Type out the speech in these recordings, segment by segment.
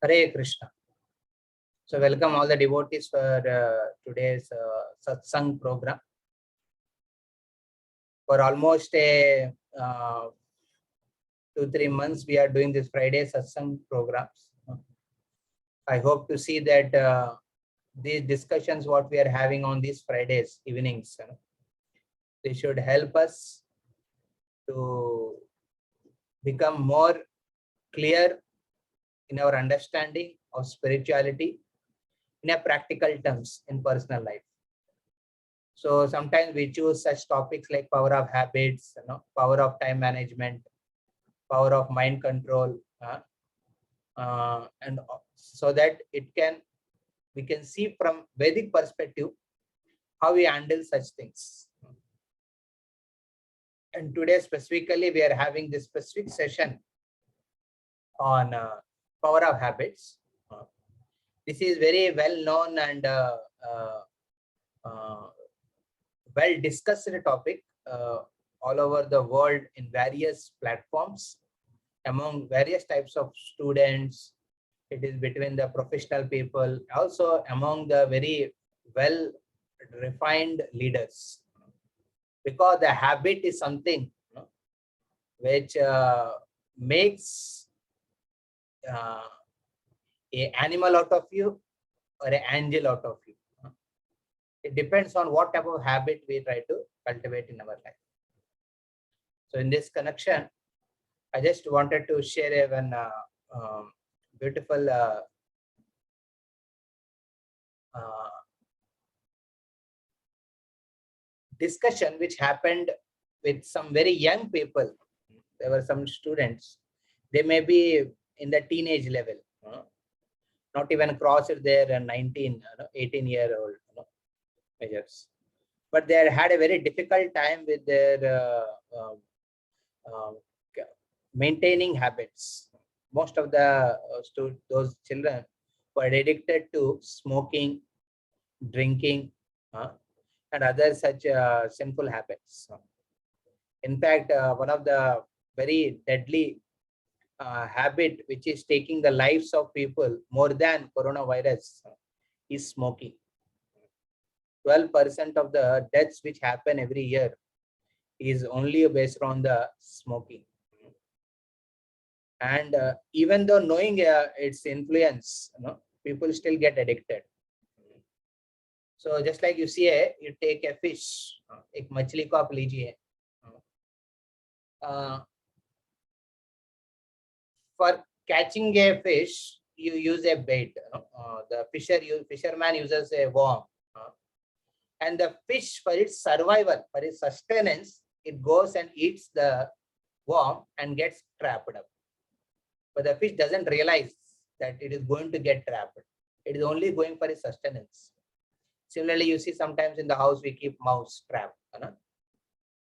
Hare Krishna. So welcome all the devotees for today's satsang program. For almost a 2-3 months, we are doing this Friday satsang programs. I hope to see that these discussions, what we are having on these Fridays evenings, they should help us to become more clear in our understanding of spirituality in a practical terms in personal life. So sometimes we choose such topics like power of habits, power of time management, power of mind control, and so that we can see from Vedic perspective how we handle such things. And today specifically we are having this specific session on power of habits. This is very well known and well discussed topic all over the world in various platforms among various types of students. It is between the professional people, also among the very well refined leaders, because the habit is something which makes an animal out of you or an angel out of you. It depends on what type of habit we try to cultivate in our life. So in this connection, I just wanted to share one beautiful discussion which happened with some very young people. There were some students. They may be in the teenage level, not even crossed their 19, 18-year-old measures. But they had a very difficult time with their maintaining habits. Most of the those children were addicted to smoking, drinking, and other such sinful habits. In fact, one of the very deadly habit which is taking the lives of people more than coronavirus is smoking. 12% of the deaths which happen every year is only based on the smoking. And even though knowing its influence, people still get addicted. So just like you see, you take a fish, एक मछली को आप लीजिए. For catching a fish, you use a bait. The fisherman uses a worm, and the fish, for its survival, for its sustenance, it goes and eats the worm and gets trapped up. But the fish doesn't realize that it is going to get trapped. It is only going for its sustenance. Similarly, you see sometimes in the house we keep mouse trapped.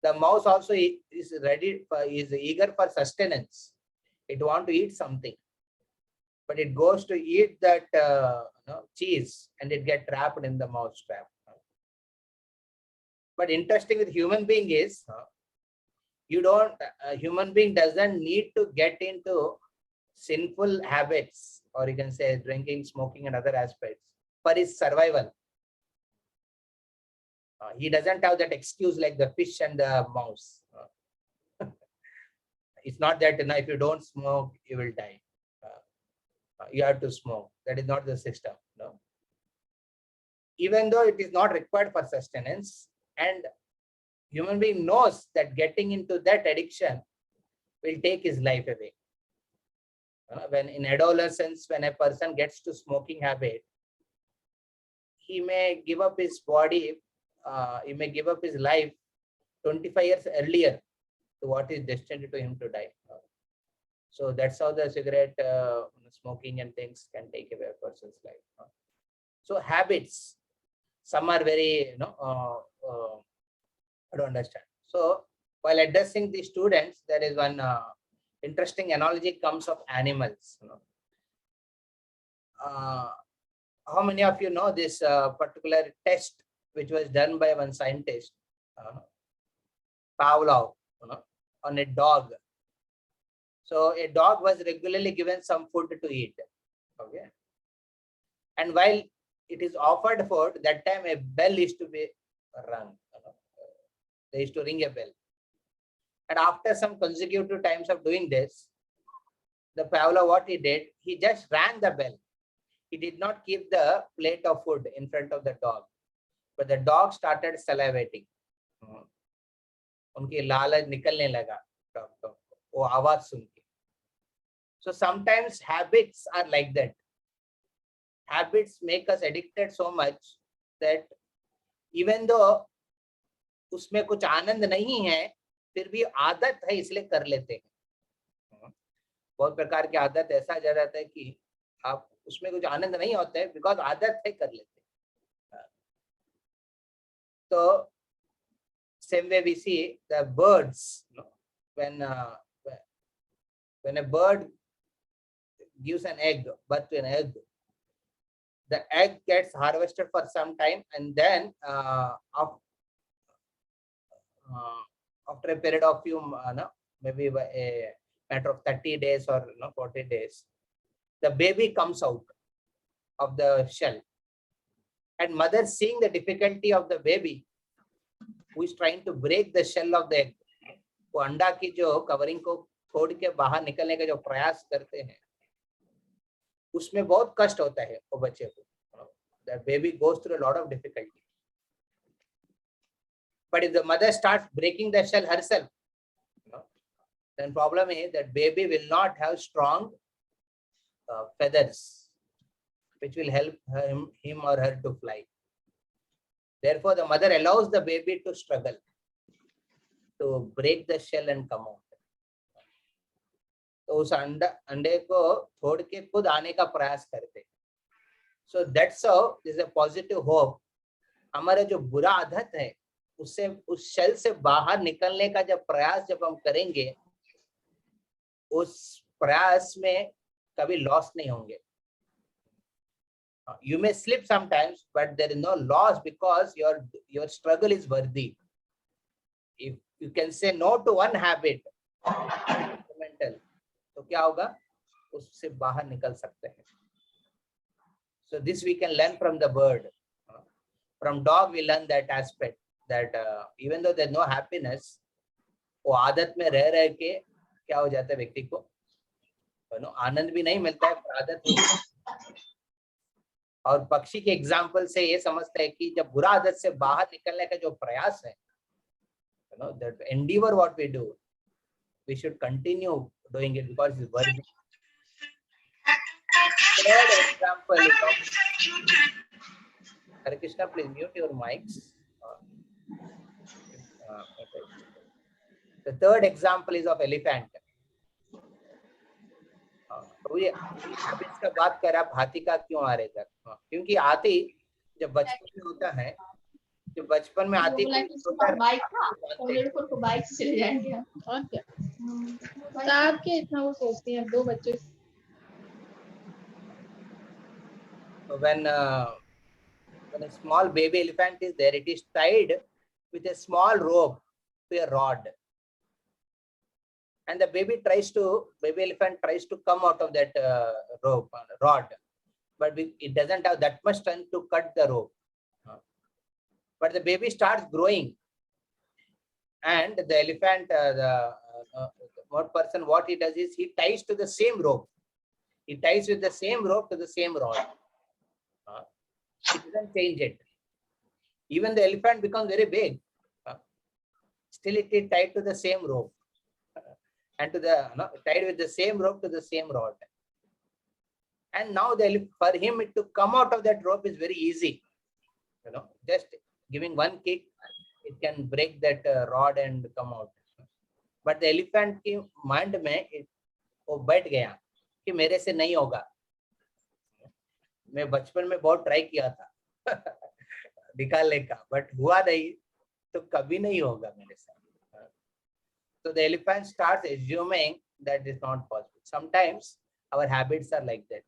The mouse also is eager for sustenance. It wants to eat something, but it goes to eat that cheese and it gets trapped in the mouse trap. But interesting with human being is human being doesn't need to get into sinful habits, or you can say drinking, smoking, and other aspects for his survival. He doesn't have that excuse like the fish and the mouse. It's not that if you don't smoke, you will die. You have to smoke. That is not the system. No. Even though it is not required for sustenance, and human being knows that getting into that addiction will take his life away. When in adolescence, when a person gets to smoking habit, he may give up his body, he may give up his life 25 years earlier to what is destined to him to die. So that's how the cigarette smoking and things can take away a person's life. So habits, some are very, I don't understand. So while addressing the students, there is one interesting analogy comes of animals. How many of you know this particular test which was done by one scientist, Pavlov, on a dog? So a dog was regularly given some food to eat. Okay. And while it is offered food, that time a bell is to be rung. They used to ring a bell. And after some consecutive times of doing this, the Pavlov, what he did, he just rang the bell. He did not keep the plate of food in front of the dog, but the dog started salivating. उनकी लालच निकलने लगा dog को, वो आवाज सुन के. So sometimes habits are like that. Habits make us addicted so much that even though उसमें कुछ आनंद नहीं है, फिर भी आदत है इसलिए कर लेते हैं. बहुत प्रकार की आदत ऐसा जा जाता है कि आप उसमें कुछ आनंद नहीं होता है, बिकॉज आदत है कर लेते हैं. तो same way we see the birds, when a bird gives an egg, birth to an egg, the egg gets harvested for some time, and then after a period of few, maybe a matter of 30 days or 40 days, the baby comes out of the shell, and mother, seeing the difficulty of the baby who is trying to break the shell of the egg, वो अंडा की जो covering को छोड़ के बाहर निकलने का जो प्रयास करते हैं, उसमें बहुत कष्ट होता है वो बच्चे को. The baby goes through a lot of difficulty. But if the mother starts breaking the shell herself, then problem is that baby will not have strong feathers, which will help him or her to fly. Therefore, the mother allows the baby to struggle to break the shell and come out. तो उस अंडे को छोड़ के खुद आने का प्रयास करते. So that's how there is a positive hope. हमारे जो बुरा आदत है उससे, उस शेल से बाहर निकलने का जब प्रयास जब हम करेंगे, उस प्रयास में कभी लॉस नहीं होंगे. You may slip sometimes, but there is no loss because your struggle is worthy. If you can say no to one habit, mental, तो क्या होगा, उससे बाहर निकल सकते हैं. So this we can learn from the bird. From dog we learn that aspect, that even though there is no happiness, वो आदत में रह के क्या हो जाता है व्यक्ति को, आनंद भी नहीं मिलता है, पर आदत. और पक्षी के एग्जाम्पल से ये समझता है कि जब बुरा आदत से बाहर निकलने का जो प्रयास है, that endeavor what we do, we should continue doing it because it's worthy. Third example is of, Hare Krishna, please mute your mics. The third example is of elephant. तो ये अब इसका बात कर रहा, हाथी का क्यों आ रहे थे, क्योंकि हाथी जब बचपन में होता है, जब बचपन में हाथी बाइक से चले जाएंगे और क्या साहब के इतना वो सोचते हैं दो बच्चे. when a small baby elephant is there, it is tied with a small rope to a rod, and the baby elephant tries to come out of that rod, but it doesn't have that much strength to cut the rope. But the baby starts growing, and the elephant, what he does is he ties to the same rope. He ties with the same rope to the same rod. He doesn't change it. Even the elephant becomes very big. Still it is tied to the same rope. And to the tied with the same rope to the same rod. And now for him to come out of that rope is very easy. Just giving one kick, it can break that rod and come out. But the elephant की mind में वो बैठ गया कि मेरे से नहीं होगा. मैं बचपन में बहुत ट्राई किया था निकालने का, बट हुआ नहीं, तो कभी नहीं होगा मेरे साथ. So the elephant starts assuming that is not possible. Sometimes our habits are like that.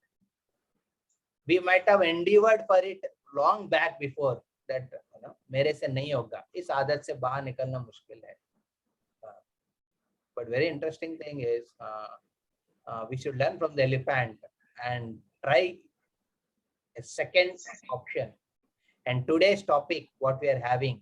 We might have endeavored for it long back before that, मेरे से नहीं होगा, इस आदत से बाहर निकलना मुश्किल है. But very interesting thing is we should learn from the elephant and try a second option. And today's topic, what we are having,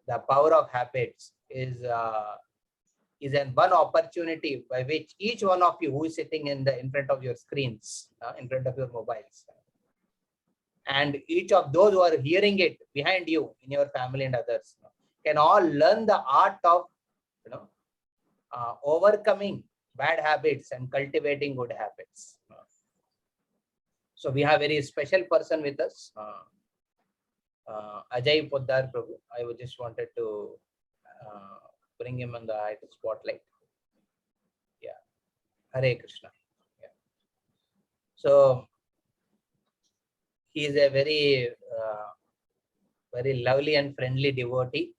the power of habits, is an one opportunity by which each one of you who is sitting in front of your screens, in front of your mobiles, and each of those who are hearing it behind you in your family and others, can all learn the art of overcoming bad habits and cultivating good habits. So we have a very special person with us, Ajay Poddar Prabhu. I just wanted to bring him on the spotlight. Yeah, Hare Krishna. Yeah. So he is a very lovely and friendly devotee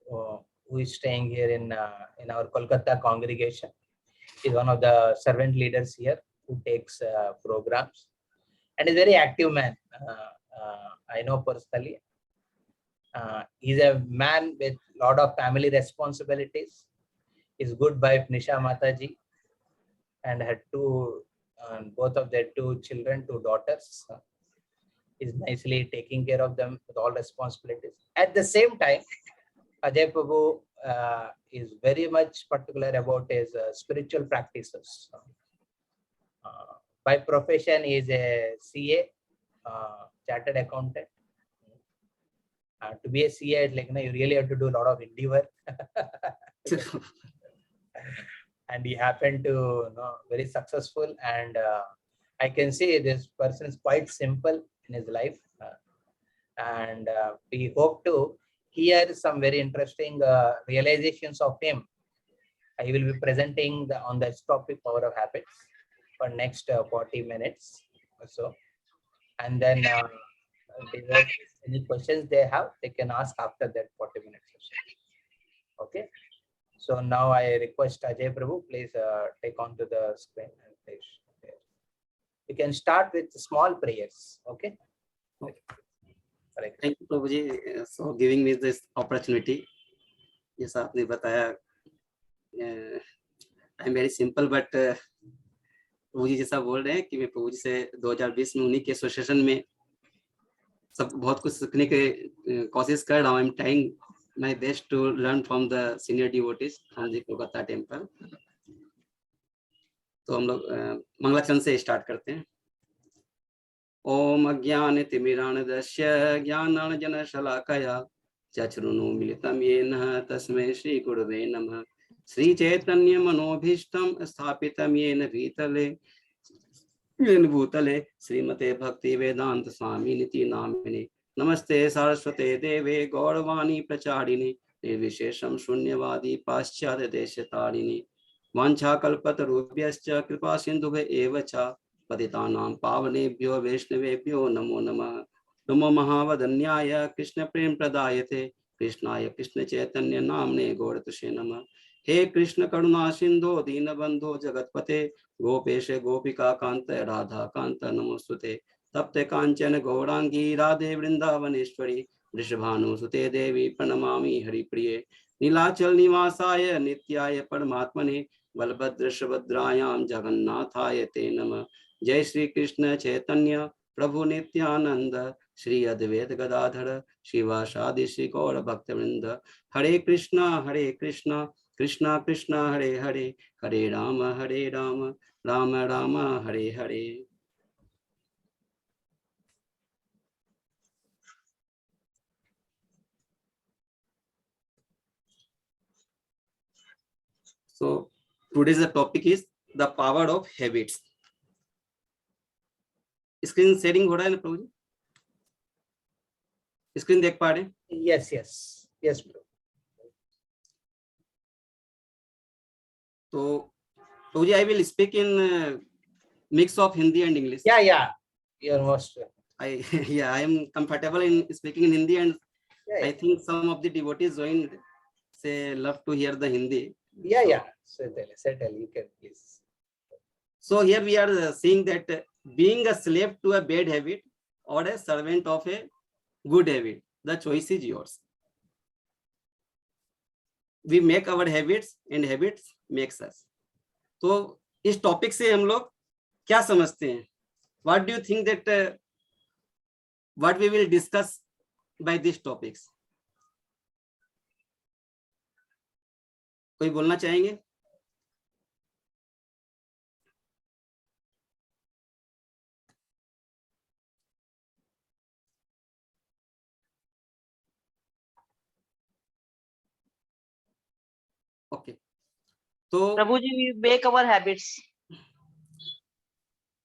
who is staying here in our Kolkata congregation. He is one of the servant leaders here who takes programs, and is very active man. I know personally. He's a man with a lot of family responsibilities. His good wife Nisha Mataji, and had both of their two children, two daughters. Is nicely taking care of them with all responsibilities. At the same time, Ajay Prabhu is very much particular about his spiritual practices. By profession, he is a CA, chartered accountant. To be a CA, you really have to do a lot of indie work. And he happened to very successful, and I can see this person is quite simple in his life, and we hope to hear some very interesting realizations of him. I will be presenting on this topic, power of habits, for next 40 minutes or so, and then any questions they have, they can ask after that 40 minutes session. Okay. So now I request Ajay Prabhu, please take on to the screen and please. You can start with small prayers. Okay. Thank you, Prabhuji, for giving me this opportunity. जैसा आपने बताया, I'm very simple, but प्रभु जी जैसा बोल रहे हैं कि मैं प्रभु जी से 2020 में उन्हीं के एसोसिएशन में सब बहुत कुछ सीखने की कोशिश कर रहा हूँ. I'm trying my best to learn from the senior devotees from the Kolkata temple. तो हम लोग मंगलाचरण से स्टार्ट करते हैं. ओम अज्ञानतिमिरान्धस्य ज्ञानाञ्जनशलाकया चक्षुरुन्मीलितं येन तस्मै श्री गुरवे नमः. श्री चैतन्य मनोभीष्टं स्थापितं येन भूतले श्रीमते भक्ति वेदांत स्वामी निति नामिने. नमस्ते सारस्वते देवे गौरवाणी प्रचारिणे निर्विशेषं शून्यवादी पाश्चात्य देशतारिणे. वाञ्छाकल्पतरुभ्यश्च कृपा सिन्धुभ्य एव च पतितानां पावनेभ्यो वैष्णवेभ्यो नमो नमः. नमो महावदन्याय कृष्ण प्रेम प्रदायते कृष्णाय कृष्ण चैतन्य नामने गौरतुषे नमः. हे कृष्ण करुणा सिंधो दीनबंधो जगतपते गोपेश गोपिका कांत राधा कांत नमोस्तुते. तप्त कांचन गौरांगी राधे वृंदावनेश्वरी वृषभानुसुते देवी प्रणमामि हरिप्रिये. नीलाचल निवासाय नित्याय परमात्मने बलभद्र सुभद्रायां जगन्नाथाय ते नमः. जय श्री कृष्ण चैतन्य प्रभु नित्यानंद श्री अद्वैत गदाधर शिवासादि श्री गौर भक्तवृंद. हरे कृष्णा कृष्णा कृष्णा हरे हरे हरे राम राम राम हरे हरे. So today's topic is the power of habits. Screen sharing हो रहा है ना प्रभु जी? स्क्रीन देख पा रहे हैं? Yes, yes, yes. तो प्रभु जी, I will speak in mix of Hindi and English. Yeah. You're most. I am comfortable in speaking in Hindi, and I think some of the devotees joined say love to hear the Hindi. Yeah. Certainly, you can please. So here we are seeing that being a slave to a bad habit or a servant of a good habit, the choice is yours. We make our habits and habits makes us. तो इस topic से हम लोग क्या समझते हैं? What do you think that what we will discuss by this topics? कोई बोलना चाहेंगे? ओके, तो प्रभु जी, we make our habits.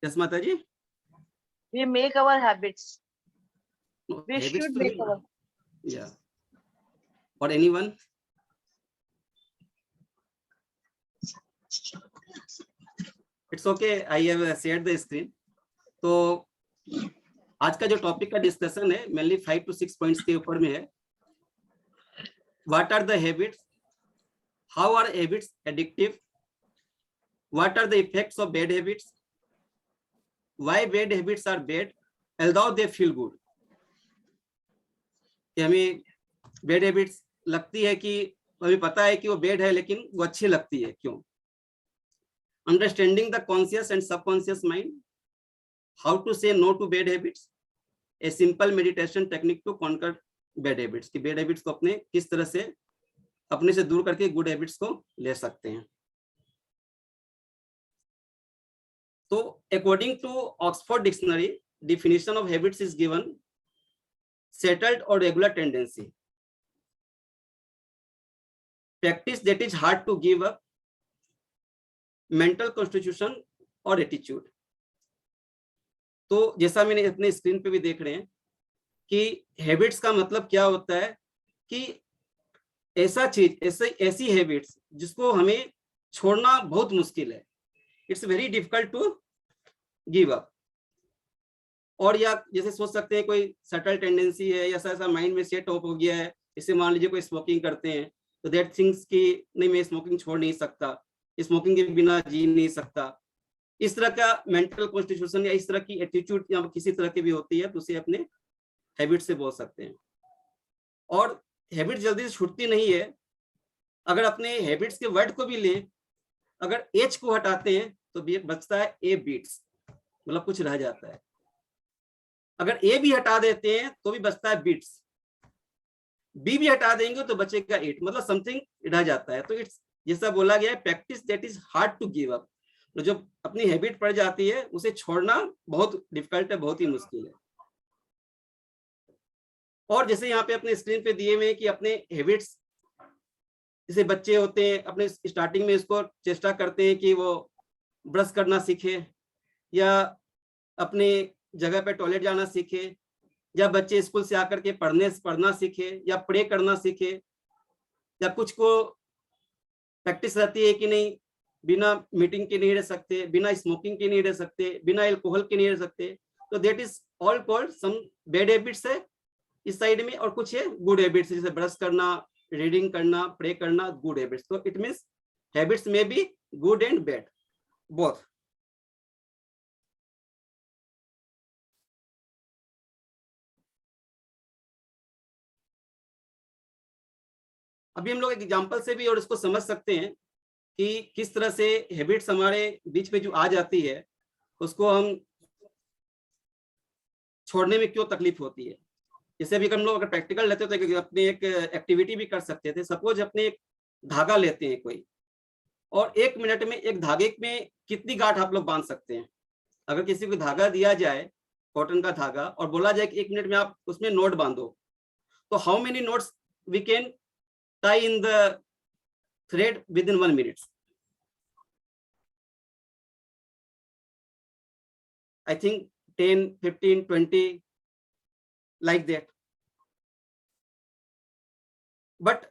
Yes माता जी, We make our habits. We habits should तो make नहीं, our. या और anyone? It's okay, I have shared the screen. तो आज का जो टॉपिक का डिस्कशन है मेनली 5 to 6 पॉइंट्स के ऊपर में है। What are the habits, how are habits addictive, what are the effects of bad habits, why bad habits are bad although they feel good। कि हमें बैड हैबिट्स लगती है कि हमें पता है कि वो बैड है लेकिन वो अच्छी लगती है, क्यों? Understanding the conscious and subconscious mind, how to say no to bad habits, a simple meditation technique to conquer bad habits. कि बैड हैबिट्स को अपने किस तरह से अपने से दूर करके गुड हैबिट्स को ले सकते हैं। तो according to Oxford dictionary, definition of habits is given: settled or regular tendency, practice that is hard to give up, mental constitution और attitude। तो जैसा मैंने अपने स्क्रीन पे भी देख रहे हैं कि हैबिट्स का मतलब क्या होता है कि ऐसा चीज, ऐसी हैबिट्स जिसको हमें छोड़ना बहुत मुश्किल है। It's very difficult to give up. और या जैसे सोच सकते हैं कोई सटल टेंडेंसी है या ऐसा माइंड में सेट हो गया है, इससे मान लीजिए कोई स्मोकिंग करते हैं तो दैट थिंग्स कि नहीं मैं स्मोकिंग छोड़ नहीं सकता, स्मोकिंग के बिना जी नहीं सकता। इस तरह का मेंटल कॉन्स्टिट्यूशन या इस तरह की एटीट्यूड या किसी तरह की भी होती है तो उसे अपने हैबिट से बोल सकते हैं। और हैबिट जल्दी से छूटती नहीं है। अगर अपने हैबिट्स के वर्ड को भी ले, अगर एच को हटाते हैं तो बचता है ए बीट्स, मतलब कुछ रह जाता है। अगर ए भी हटा देते हैं तो भी बचता है बीट्स, बी भी हटा देंगे तो बचेगा 8, मतलब समथिंग रह जाता है। तो इट्स जैसा बोला गया है, practice that is hard to give up. तो जब अपनी हैबिट पड़ जाती है उसे छोड़ना बहुत डिफिकल्ट है, बहुत ही मुश्किल है। और जैसे यहाँ पे अपने स्क्रीन पे दिए हुए हैं कि अपने हैबिट्स, जैसे बच्चे होते हैं अपने स्टार्टिंग में इसको चेष्टा करते हैं कि वो ब्रश करना सीखे या अपने जगह पे टॉयलेट जाना सीखे, या बच्चे स्कूल से आकर के पढ़ना सीखे या प्रे करना सीखे, या कुछ को प्रैक्टिस रहती है कि नहीं बिना मीटिंग के नहीं रह सकते, बिना स्मोकिंग के नहीं रह सकते, बिना अल्कोहल के नहीं रह सकते। तो that is all called some bad habits है इस साइड में, और कुछ है गुड हैबिट्स जैसे ब्रश करना, रीडिंग करना, प्रे करना, गुड हैबिट्स। तो इट मीन्स हैबिट्स में be good and bad both. अभी हम लोग एक एग्जांपल से भी और इसको समझ सकते हैं कि किस तरह से हैबिट्स हमारे बीच में जो आ जाती है उसको हम छोड़ने में क्यों तकलीफ होती है। जैसे अभी हम लोग अगर प्रैक्टिकल लेते तो अपने एक एक्टिविटी भी कर सकते थे। सपोज अपने एक धागा लेते हैं कोई, और 1 मिनट में एक धागे में कितनी गांठ आप लोग बांध सकते हैं। अगर किसी को धागा दिया जाए, कॉटन का धागा, और बोला जाए कि 1 मिनट में आप उसमें नोट बांधो, तो how many knots we can tie in the thread within 1 minute? I think 10, 15, 20 like that. But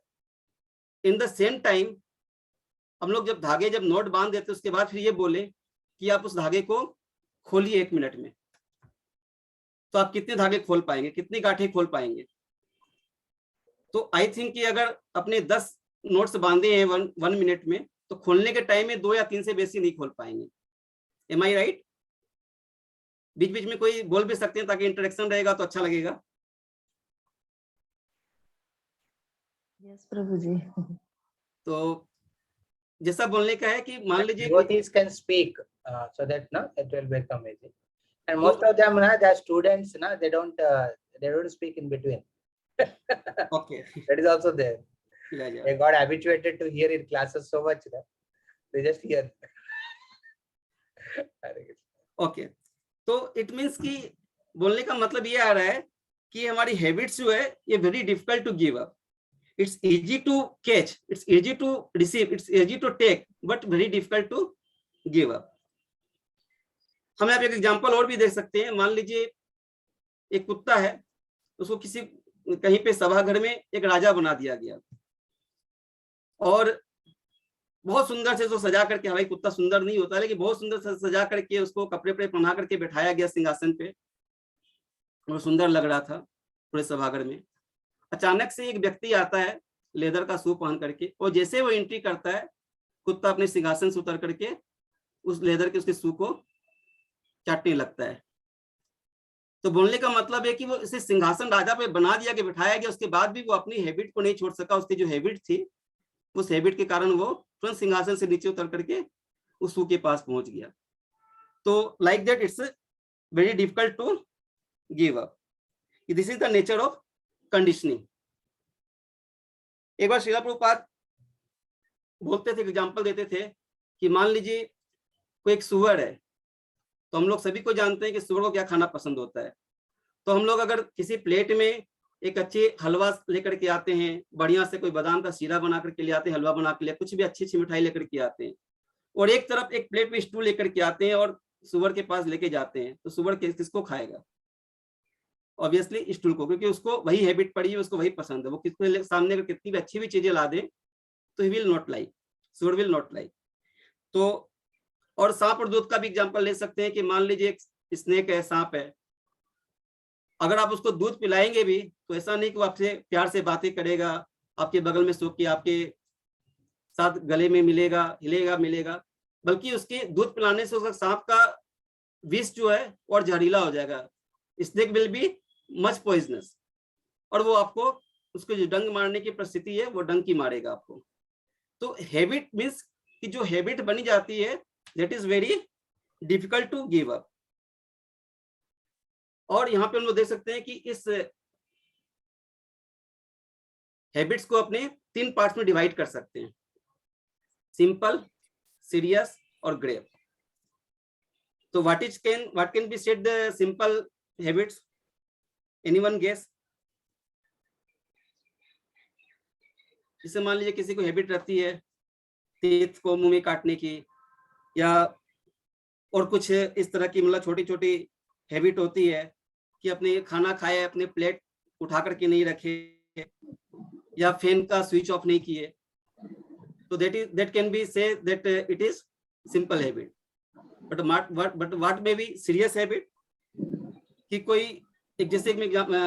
in the same time हम लोग जब धागे जब नोट बांध देते उसके बाद फिर ये बोले कि आप उस धागे को खोलिए 1 मिनट में, तो आप कितने धागे खोल पाएंगे, कितनी गांठें खोल पाएंगे? तो आई थिंक कि अगर अपने 10 नोट्स बांधे हैं 1 मिनट में, तो खोलने के टाइम में 2 या 3 से बेसी नहीं खोल पाएंगे। एम आई राइट? बीच बीच में कोई बोल भी सकते हैं ताकि इंटरेक्शन रहेगा तो अच्छा लगेगा। यस प्रभु जी। तो जैसा बोलने का है कि मान लीजिए devotees can speak, so that no, it will become easy. And most of them, na, the students, na, they don't speak in between. Okay That is also there. या They got habituated to hear in classes so much that they just hear. Okay तो it means कि बोलने का मतलब ये आ रहा है कि हमारी हैबिट्स जो है ये very difficult to give up. It's easy to catch, it's easy to receive, it's easy to take, but very difficult to give up. हम यहाँ पे एक एग्जांपल और भी देख सकते हैं. मान लीजिए एक कुत्ता है, उसको किसी कहीं पे सभाघर में एक राजा बना दिया गया और बहुत सुंदर से उसको सजा करके, हमारी कुत्ता सुंदर नहीं होता लेकिन बहुत सुंदर से सजा करके उसको कपड़े पे पहना करके बैठाया गया सिंहासन पे और सुंदर लग रहा था पूरे सभाघर में. अचानक से एक व्यक्ति आता है लेदर का सूट पहन करके और जैसे वो एंट्री करता है कुत्ता अपने सिंहासन से उतर करके उस लेदर के उसके सूट को चाटने लगता है. तो बोलने का मतलब है कि वो इसे सिंहासन राजा पे बना दिया कि बिठाया गया, उसके बाद भी वो अपनी हैबिट को नहीं छोड़ सका. उसकी जो हैबिट थी उस हैबिट के कारण वो तुरंत सिंहासन से नीचे उतर करके उस सूट के पास पहुंच गया. तो like that it's very difficult to give up. This is the nature of conditioning. एक बार श्रीला प्रभुपाद बोलते थे, एग्जांपल देते थे कि मान लीजिए कोई एक सुअर है, तो हम लोग सभी को जानते हैं कि सुअर को क्या खाना पसंद होता है. तो हम लोग अगर किसी प्लेट में एक अच्छे हलवा लेकर के आते हैं, बढ़िया से कोई बादाम का सीरा बना करके ले आते हैं, हलवा बना के ले, कुछ भी अच्छी अच्छी मिठाई लेकर के आते हैं और एक तरफ एक प्लेट में स्टू लेकर के आते हैं और सुअर के पास लेके जाते हैं, तो सुअर किसको खाएगा? ऑब्वियसली स्टूल को, क्योंकि उसको वही हैबिट पड़ी है, उसको वही पसंद है. वो किसके सामने अगर कितनी भी अच्छी भी चीजें ला दे तो ही विल नॉट लाइक, सुअर विल नॉट लाइक. तो और सांप और दूध का भी एग्जांपल ले सकते हैं कि मान लीजिए एक स्नेक है, सांप है, अगर आप उसको दूध पिलाएंगे भी तो ऐसा नहीं कि वो आपसे प्यार से बातें करेगा, आपके बगल में सो के आपके साथ गले में मिलेगा, हिलेगा मिलेगा, बल्कि उसके दूध पिलाने से उसका सांप का विष जो है और जहरीला हो जाएगा. Snake will be much poisonous और वो आपको उसको जो डंग मारने की परिस्थिति है वो डंग की मारेगा आपको. तो हैबिट मीन्स कि जो हैबिट बनी जाती है that is very difficult to give up. और यहाँ पे हम लोग देख सकते हैं कि इस हैबिट्स को अपने 3 पार्ट्स में डिवाइड कर सकते हैं, सिंपल, सीरियस और ग्रेव. तो what can be said the simple habits? Anyone guess? जैसे मान लीजिए किसी को हैबिट रहती है तेज को मुंह में काटने की या और कुछ इस तरह की, मतलब छोटी छोटी हैबिट होती है कि अपने खाना खाए अपने प्लेट उठा करके नहीं रखे या फैन का स्विच ऑफ नहीं किए, तो that can be say that it is simple habit. but what may be serious habit? कि कोई एक जैसे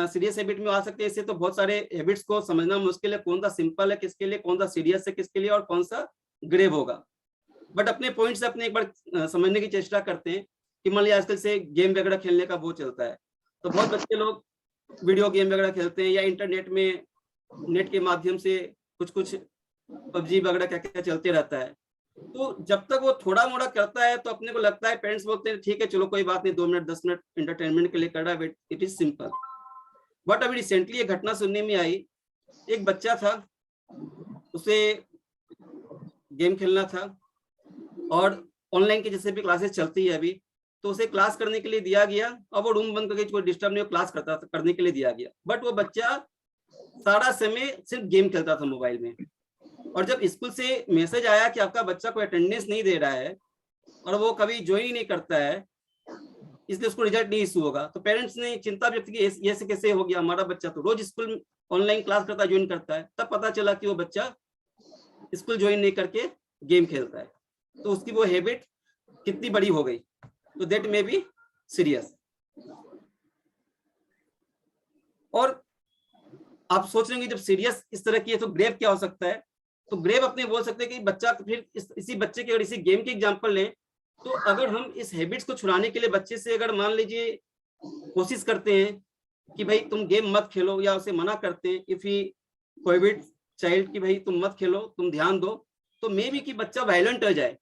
सीरियस हैबिट में आ सकते हैं. इससे तो बहुत सारे हैबिट्स को समझना मुश्किल है, कौन सा सिंपल है किसके लिए, कौन सा सीरियस है किसके लिए और कौन सा ग्रेव होगा. बट अपने पॉइंट से अपने एक बार समझने की चेष्टा करते हैं कि मान लीजिए आजकल से गेम वगैरह खेलने का बहुत चलता है, तो बहुत बच्चे लोग वीडियो गेम वगैरह खेलते हैं या इंटरनेट में नेट के माध्यम से कुछ पबजी वगैरह क्या क्या चलते रहता है. तो जब तक वो थोड़ा मोड़ा करता है तो अपने को लगता है, पेरेंट्स बोलते हैं ठीक है चलो कोई बात नहीं, 2 मिनट 10 मिनट एंटरटेनमेंट के लिए कर रहा है, इट इज सिंपल. बट अभी रिसेंटली एक घटना सुनने में आई, एक बच्चा था, उसे गेम खेलना था और ऑनलाइन की जैसे भी क्लासेस चलती है अभी, तो उसे क्लास करने के लिए दिया गया और वो रूम बंद करके कोई डिस्टर्ब नहीं, क्लास करता था, करने के लिए दिया गया. बट वो बच्चा सारा समय सिर्फ गेम खेलता था मोबाइल में. और जब स्कूल से मैसेज आया कि आपका बच्चा कोई अटेंडेंस नहीं दे रहा है और वो कभी ज्वाइन ही नहीं करता है, इसलिए उसको रिजल्ट नहीं इशू होगा, तो पेरेंट्स ने चिंता व्यक्त की ये कैसे हो गया, हमारा बच्चा तो रोज स्कूल ऑनलाइन क्लास करता है, ज्वाइन करता है. तब पता चला कि वो बच्चा स्कूल ज्वाइन नहीं करके गेम खेलता है. तो उसकी वो हैबिट कितनी बड़ी हो गई, तो दैट मे बी सीरियस. और आप सोच रहे हैं जब सीरियस इस तरह की है तो ग्रेव क्या हो सकता है? तो ग्रेव अपने बोल सकते हैं कि बच्चा, फिर इसी बच्चे के अगर इसी गेम की एग्जांपल लें तो अगर हम इस हैबिट्स को छुड़ाने के लिए बच्चे से अगर मान लीजिए कोशिश करते हैं कि भाई तुम गेम मत खेलो या उसे मना करते हैं, इफ ही प्रोहिबिट चाइल्ड कि भाई तुम मत खेलो, तुम ध्यान दो, तो मे भी कि बच्चा वायलेंट हो जाए,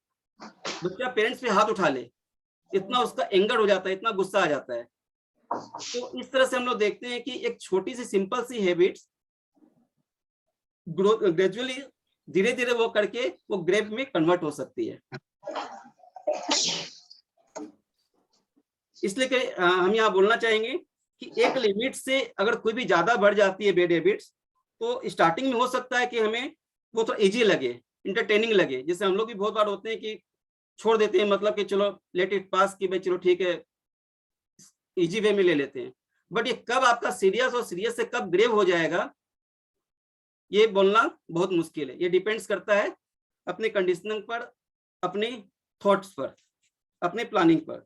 बच्चा पेरेंट्स पे हाथ उठा ले, इतना उसका एंगर हो जाता है, इतना गुस्सा आ जाता है। तो इस तरह से हम लोग देखते हैं कि एक छोटी सी सिंपल सी हैबिट्स ग्रेजुअली धीरे धीरे वो करके वो ग्रेव में कन्वर्ट हो सकती है। इसलिए कि हम यहाँ बोलना चाहेंगे कि एक लिमिट से अगर कोई भी ज्यादा बढ़ जाती है बैड हैबिट्स, तो स्टार्टिंग में हो सकता है कि हमें वो थोड़ा इजी लगे, इंटरटेनिंग लगे, जैसे हम लोग भी बहुत बार होते हैं कि छोड़ देते हैं, मतलब कि चलो लेट इट पास, कि भाई चलो ठीक है, इजी वे में ले लेते हैं। बट ये कब आपका सीरियस और सीरियस से कब ग्रेव हो जाएगा, ये बोलना बहुत मुश्किल है। ये डिपेंड्स करता है अपने कंडीशनिंग पर, अपने थॉट्स पर, अपने प्लानिंग पर।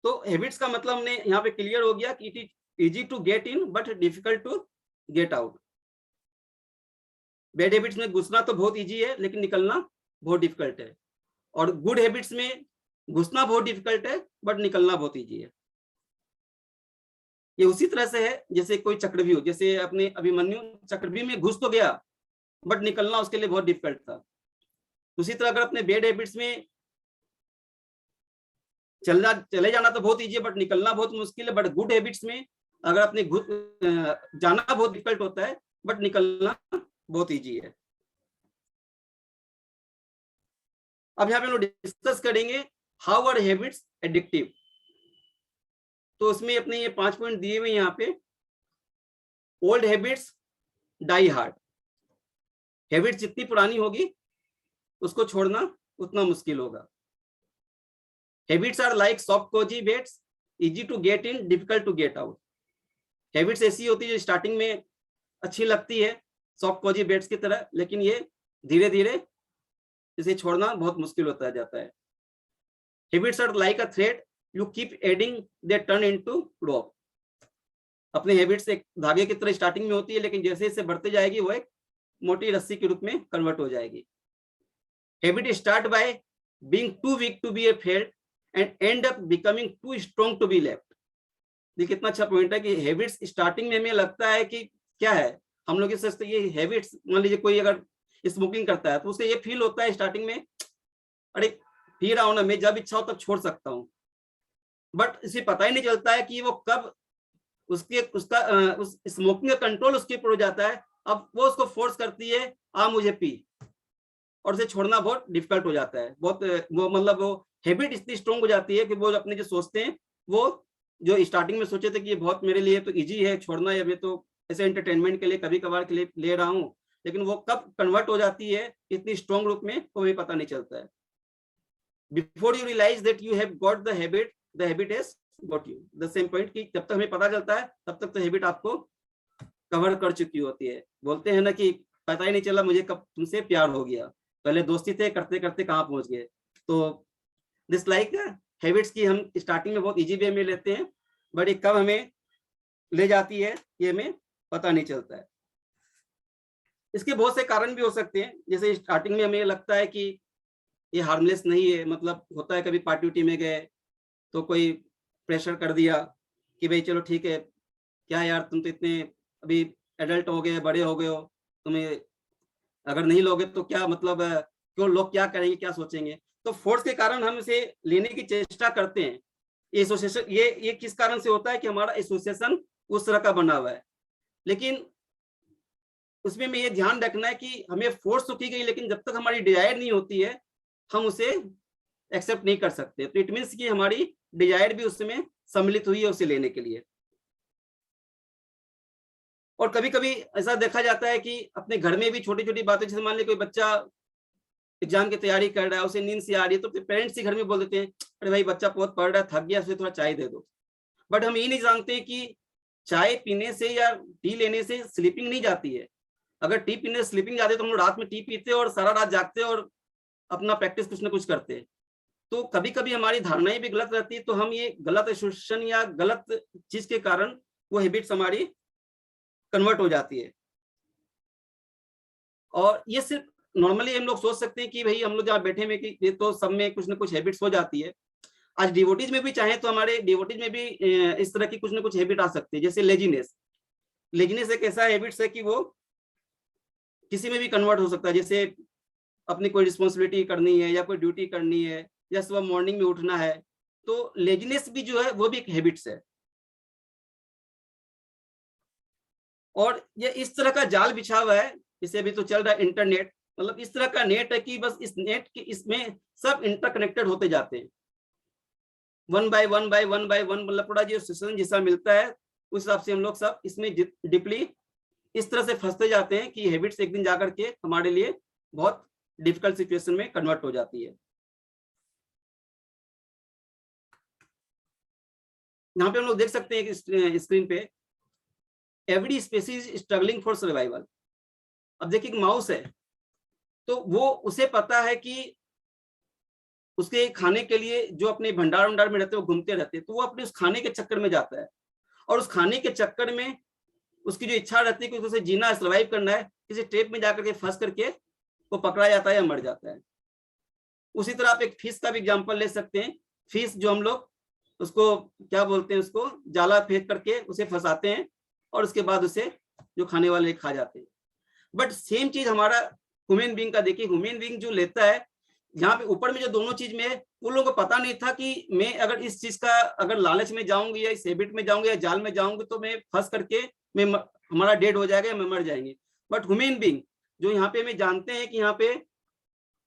तो हैबिट्स का मतलब हमने यहाँ पे क्लियर हो गया कि it is easy to get in but difficult to get out. Bad habits में घुसना तो बहुत इजी है, लेकिन निकलना बहुत डिफिकल्ट है। और गुड हैबिट्स में घुसना बहुत डिफिकल्ट है बट निकलना बहुत इजी है। ये उसी तरह से है जैसे कोई चक्रव्यूह, जैसे अपने अभिमन्यु चक्रव्यूह में घुस तो गया बट निकलना उसके लिए बहुत डिफिकल्ट था। उसी तरह अगर अपने बैड हैबिट्स में चले जाना तो बहुत इजी है बट निकलना बहुत मुश्किल है। बट गुड हैबिट्स में अगर अपने जाना बहुत डिफिकल्ट होता है बट निकलना बहुत इजी है। अब यहाँ पे हम लोग डिस्कस करेंगे हाउ आर हैबिट्स एडिक्टिव। तो उसमें अपने ये 5 पॉइंट दिए हुए यहाँ पे। Old habits die hard. Habits जितनी पुरानी होगी उसको छोड़ना उतना मुश्किल होगा। Habits are like soft cozy beds, easy to get in, difficult to get out. Habits ऐसी होती है जो स्टार्टिंग में अच्छी लगती है, सॉफ्ट कोजी बेड्स की तरह, लेकिन ये धीरे धीरे इसे छोड़ना बहुत मुश्किल होता जाता है। Habits are like a thread, you keep adding, they turn into rope. अपने हैबिट्स एक धागे की तरह स्टार्टिंग में होती है, लेकिन जैसे जैसे बढ़ते जाएगी वो एक मोटी रस्सी के रूप में कन्वर्ट हो जाएगी। Habit start by being too weak to be felled and end up becoming too strong to be left. ये कितना अच्छा पॉइंट है कि हैबिट्स स्टार्टिंग में हमें लगता है कि क्या है, हम लोग सोचते ये हैबिट्स, मान लीजिए कोई अगर स्मोकिंग करता है तो उसे ये फील होता है स्टार्टिंग में, अरे पी रहा हूं ना मैं, जब इच्छा हो तब छोड़ सकता हूँ। बट इसे पता ही नहीं चलता है कि वो कब उस स्मोकिंग का कंट्रोल उसके ऊपर हो जाता है। अब वो उसको फोर्स करती है, आ मुझे पी, और उसे छोड़ना बहुत डिफिकल्ट हो जाता है। बहुत वो मतलब वो हैबिट इतनी स्ट्रॉन्ग हो जाती है कि वो अपने जो सोचते हैं, वो जो स्टार्टिंग में सोचे थे कि ये बहुत मेरे लिए तो इजी है छोड़ना, या मैं तो ऐसे एंटरटेनमेंट के लिए कभी कभार के लिए ले रहा हूँ, लेकिन वो कब कन्वर्ट हो जाती है इतनी स्ट्रॉन्ग रूप में वो भी पता नहीं चलता है। Before you realise that you have got the habit has got you. The same point कि जब तक हमें पता चलता है तब तक तो हैबिट आपको कवर कर चुकी होती है। बोलते हैं ना कि पता ही नहीं चला मुझे कब तुमसे प्यार हो गया, पहले दोस्ती थे, करते करते कहाँ पहुंच गए। तो दिस लाइक हैबिट्स की हम स्टार्टिंग में बहुत इजी वे में लेते हैं, बट ये कब हमें ले जाती है ये हमें पता नहीं चलता है। इसके बहुत से कारण भी हो सकते हैं, जैसे स्टार्टिंग में हमें लगता है कि ये हार्मलेस नहीं है, मतलब होता है कभी पार्टी उटी में गए तो कोई प्रेशर कर दिया कि भाई चलो ठीक है, क्या यार तुम तो इतने अभी एडल्ट हो गए, बड़े हो गए हो, तुम्हें अगर नहीं लोगे तो क्या मतलब क्यों, लोग क्या करेंगे, क्या सोचेंगे। तो फोर्स के कारण हम इसे लेने की चेष्टा करते हैं। ये एसोसिएशन ये किस कारण से होता है कि हमारा एसोसिएशन उस तरह का बना हुआ है। लेकिन उसमें में ये ध्यान रखना है कि हमें फोर्स तो की गई, लेकिन जब तक हमारी डिजायर नहीं होती है हम उसे एक्सेप्ट नहीं कर सकते। तो इट मीन्स कि हमारी डिजायर भी उसमें सम्मिलित हुई है उसे लेने के लिए। और कभी कभी ऐसा देखा जाता है कि अपने घर में भी छोटी छोटी बातें, जैसे मान लीजिए कोई बच्चा एग्जाम की तैयारी कर रहा है, उसे नींद से आ रही है, तो पेरेंट्स ही घर में बोल देते हैं अरे भाई बच्चा बहुत पढ़ रहा है, थक गया, उसे थोड़ा चाय दे दो। बट हम ये नहीं जानते कि चाय पीने से या टी लेने से स्लीपिंग नहीं जाती है। अगर टी पीने से स्लीपिंग जाती है तो हम लोग रात में टी पीते और सारा रात जागते और अपना प्रैक्टिस कुछ ना कुछ करते। तो कभी कभी हमारी धारणाएं भी गलत रहती है, तो हम ये गलत एसोसिएशन या गलत चीज के कारण वो हैबिट्स हमारी कन्वर्ट हो जाती है। और ये सिर्फ नॉर्मली हम लोग सोच सकते हैं कि भाई हम लोग जहाँ बैठे में कि ये तो सब में कुछ ना कुछ हैबिट्स हो जाती है। आज डिवोटीज में भी चाहे तो हमारे डिवोटीज में भी इस तरह की कुछ ना कुछ हैबिट आ सकती है, जैसे लेजीनेस। लेजीनेस एक ऐसा हैबिट्स है कि वो किसी में भी कन्वर्ट हो सकता है, जैसे अपनी कोई रिस्पॉन्सिबिलिटी करनी है या कोई ड्यूटी करनी है या सुबह मॉर्निंग में उठना है, तो लेजीनेस भी जो है वो भी एक हैबिट्स है। और ये इस तरह का जाल बिछा हुआ है, इसे भी तो चल रहा है इंटरनेट, मतलब इस तरह का नेट है कि बस इस नेट के इसमें सब इंटरकनेक्टेड होते जाते हैं, one by one by one by one, मतलब पूरा जो सिस्टम जैसा मिलता है उस हिसाब से हम लोग सब इसमें डीपली इस तरह से फंसते जाते हैं कि हैबिट्स एक दिन जाकर के हमारे लिए बहुत डिफिकल्ट सिचुएशन में कन्वर्ट हो जाती है। यहाँ पे हम लोग देख सकते हैं कि स्क्रीन पे every species struggling for survival. अब देखिए एक माउस है, तो वो उसे पता है कि उसके खाने के लिए जो अपने भंडार भंडार में रहते हैं वो घूमते रहते हैं, तो वो अपने उस खाने के चक्कर में जाता है, और उस खाने के चक्कर में उसकी जो इच्छा रहती है कि उसे जीना है, सर्वाइव करना है, किसी ट्रैप में जाकर के फंस करके वो पकड़ा जाता है या मर जाता है। उसी तरह आप एक फिश का भी एग्जांपल ले सकते हैं। फिश जो हम लोग उसको क्या बोलते हैं, उसको जाला फेंक करके उसे फंसाते हैं और उसके बाद उसे जो खाने वाले खा जाते हैं। बट सेम चीज हमारा ह्यूमन बीइंग का देखिए, ह्यूमन बीइंग जो लेता है, यहाँ पे ऊपर में जो दोनों चीज में है, उन लोगों को पता नहीं था कि मैं अगर इस चीज का अगर लालच में जाऊंगी या इस हैबिट में जाऊंगी या जाल में जाऊंगी तो मैं फंस करके मैं हमारा डेड हो जाएगा, मैं मर जाएंगे। बट ह्यूमन बीइंग जो यहाँ पे हमें जानते हैं कि यहाँ पे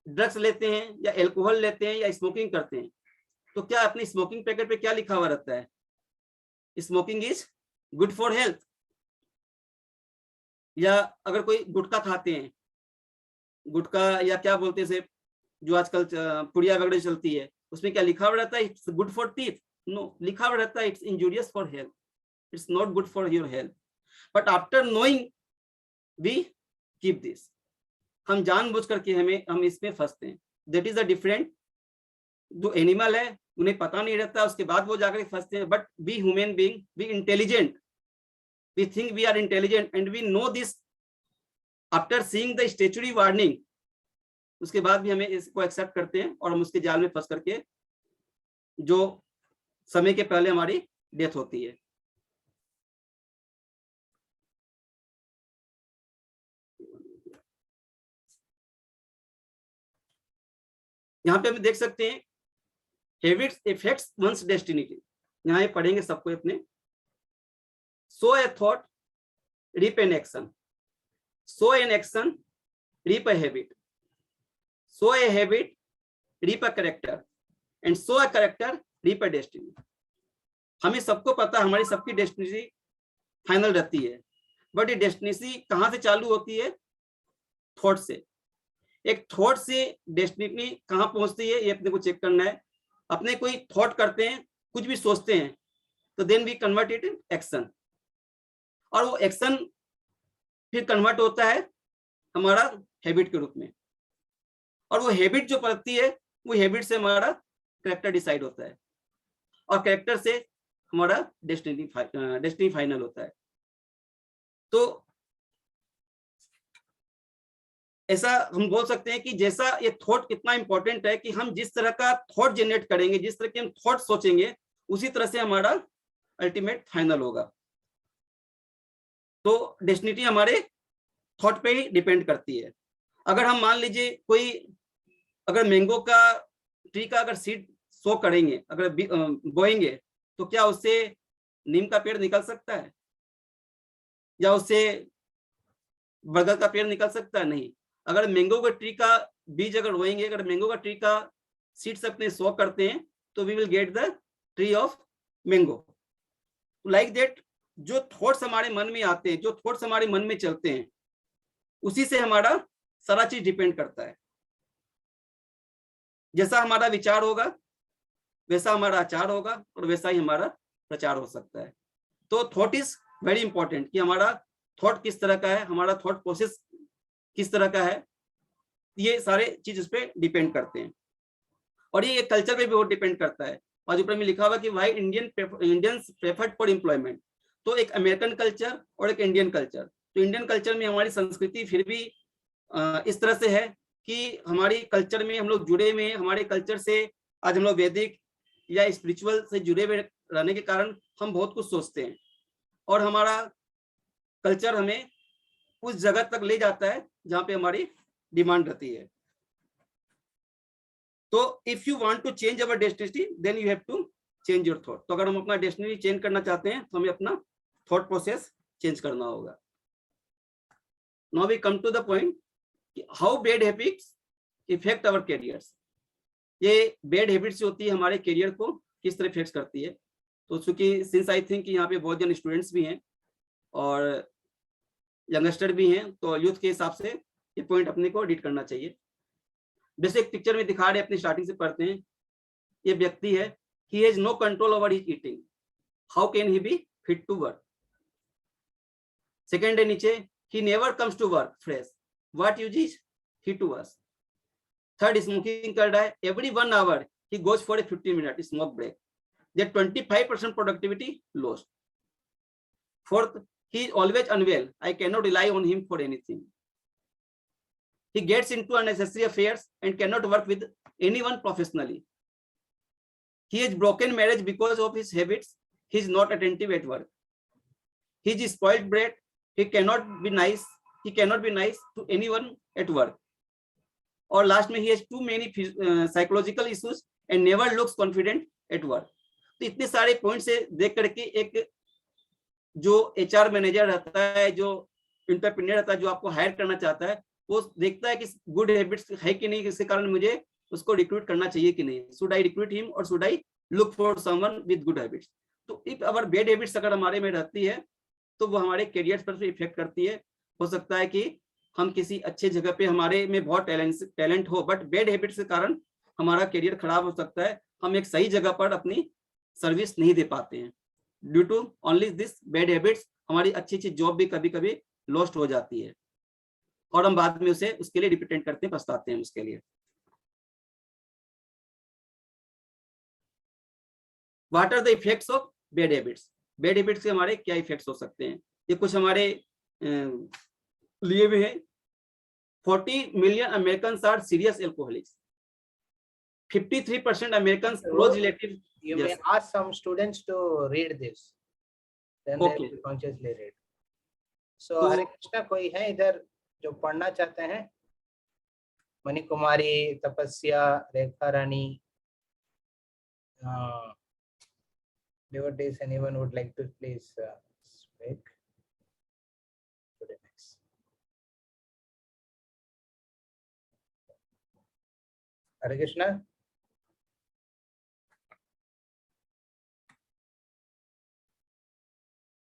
ड्रग्स लेते हैं या एल्कोहल लेते हैं या स्मोकिंग करते हैं, तो क्या अपनी स्मोकिंग पैकेट पे क्या लिखा हुआ रहता है? Smoking is good for health. या अगर कोई गुटखा खाते हैं, गुटखा या क्या बोलते हैं जो आजकल पुड़िया वगैरह चलती है, उसमें क्या लिखा हुआ रहता है? It's good for teeth. No, लिखा हुआ रहता है it's injurious for health, it's not good for your health. But after knowing we keep this. हम जानबूझ करके हम इसमें फंसते हैं। That is a different. जो एनिमल है उन्हें पता नहीं रहता, उसके बाद वो जाकर फंसते हैं। But we human being, we intelligent, we think we are intelligent and we know this after seeing the statutory warning. उसके बाद भी हमें इसको एक्सेप्ट करते हैं और हम उसके जाल में फंस करके जो समय के पहले हमारी डेथ होती है। यहाँ पे हम देख सकते हैं हैबिट्स इफेक्ट्स वंस डेस्टिनी। यहाँ ये पढ़ेंगे सबको अपने। Sow a thought reap an action, sow an action reap a habit, sow a habit reap a character and sow a character reap a destiny. हमें सबको पता हमारी सबकी डेस्टिनी फाइनल रहती है, बट ये डेस्टिनी कहाँ से चालू होती है? थॉट से। एक थॉट से डेस्टिनी कहाँ पहुंचती है ये अपने को चेक करना है। अपने कोई थॉट करते हैं, कुछ भी सोचते हैं, तो then we convert it in action, और वो एक्शन फिर कन्वर्ट होता है हमारा हैबिट के रूप में, और वो हैबिट जो पड़ती है वो हैबिट से हमारा कैरेक्टर डिसाइड होता है, और कैरेक्टर से हमारा डेस्टिनी फाइनल होता है। तो ऐसा हम बोल सकते हैं कि जैसा ये थॉट कितना इंपॉर्टेंट है कि हम जिस तरह का थॉट जनरेट करेंगे, जिस तरह के हम थॉट सोचेंगे, उसी तरह से हमारा अल्टीमेट फाइनल होगा। तो डेस्टिनी हमारे थॉट पे ही डिपेंड करती है। अगर हम मान लीजिए कोई अगर मैंगो का ट्री का अगर सीड सो करेंगे, अगर बोएंगे, तो क्या उससे नीम का पेड़ निकल सकता है या उससे बरगद का पेड़ निकल सकता है? नहीं। अगर मैंगो का ट्री का बीज अगर बोएंगे, अगर मैंगो का ट्री का सीड्स अपने सो करते हैं, तो we will get the tree of mango. Like that, जो थॉट्स हमारे मन में आते हैं, जो थॉट्स हमारे मन में चलते हैं, उसी से हमारा सारा चीज डिपेंड करता है। जैसा हमारा विचार होगा वैसा हमारा आचार होगा, और वैसा ही हमारा प्रचार हो सकता है। तो थॉट इज वेरी इंपॉर्टेंट कि हमारा थॉट किस तरह का है, हमारा थॉट प्रोसेस किस तरह का है, ये सारे चीज उस पर डिपेंड करते हैं। और ये कल्चर पे भी बहुत डिपेंड करता है। और ऊपर में लिखा हुआ कि why Indians preferred for employment. तो एक अमेरिकन कल्चर और एक इंडियन कल्चर। तो इंडियन कल्चर में हमारी संस्कृति फिर भी इस तरह से है कि हमारी कल्चर में हम लोग जुड़े हुए हैं। हमारे कल्चर से आज हम लोग वैदिक या स्पिरिचुअल से जुड़े हुए रहने के कारण हम बहुत कुछ सोचते हैं, और हमारा कल्चर हमें उस जगह तक ले जाता है जहां पे हमारी डिमांड रहती है। तो if you want to change our destiny then you have to change your thought. तो अगर हम अपना डेस्टिनी चेंज करना चाहते हैं तो हमें अपना थॉट प्रोसेस चेंज करना होगा। Now we come to the point, how bad habits effect our careers. ये बैड हैबिट्स होती है हमारे कैरियर को किस तरह इफेक्ट करती है। तो चूंकि सिंस आई थिंक यहाँ पे बहुत जन स्टूडेंट्स भी हैं और यंगस्टर भी हैं, तो यूथ के हिसाब से ये पॉइंट अपने को एडिट करना चाहिए। जैसे एक पिक्चर में दिखा रहे, अपनी स्टार्टिंग से पढ़ते हैं, ये व्यक्ति है, he has no control over his eating, how can he be fit to work। Second है नीचे, he never comes to work fresh, what use is he to us। Third, smoking कर रहा है, every 1 hour he goes for a 15-minute smoke break, that 25% productivity lost। Fourth, he is always unwell, I cannot rely on him for anything। He gets into unnecessary affairs and cannot work with anyone professionally। He has broken marriage because of his habits, he is not attentive at work। He is spoiled brat, he cannot be nice to anyone at work। और last में he has too many psychological issues and never looks confident at work। तो इतने सारे point से देख करके एक जो HR मैनेजर रहता है, जो एंटरप्रेन्योर रहता है, जो आपको हायर करना चाहता है, वो देखता है कि गुड हैबिट्स है कि नहीं, इसके कारण मुझे उसको रिक्रूट करना चाहिए कि नहीं। शुड आई रिक्रूट हिम और should I look for someone with good habits. तो इफ अवर बैड हैबिट्स अगर हमारे में रहती है तो वो हमारे करियर पर इफेक्ट करती है। हो सकता है कि हम किसी अच्छे जगह पे हमारे में बहुत टैलेंट हो, बट बैड हैबिट्स के कारण हमारा करियर खराब हो सकता है, हम एक सही जगह पर अपनी सर्विस नहीं दे पाते हैं। Due to only this bad habits हमारी अच्छी अच्छी जॉब भी कभी कभी लॉस्ट हो जाती है और हम बाद में उसे उसके लिए रिप्रेजेंट करते हैं, पछताते हैं उसके लिए। What are the effects of bad habits. Bad habits के हमारे क्या इफेक्ट्स हो सकते हैं, ये कुछ हमारे लिए भी है। 40 million Americans are serious alcoholics। 53% Americans close relative। You Yes. may ask some students to read this, then they will consciously read। So तो- हरे कृष्णा, कोई है इधर जो पढ़ना चाहते हैं? मणि कुमारी, तपस्या, रेखा रानी, devotees, anyone would like to please speak to the next? Hare Krishna.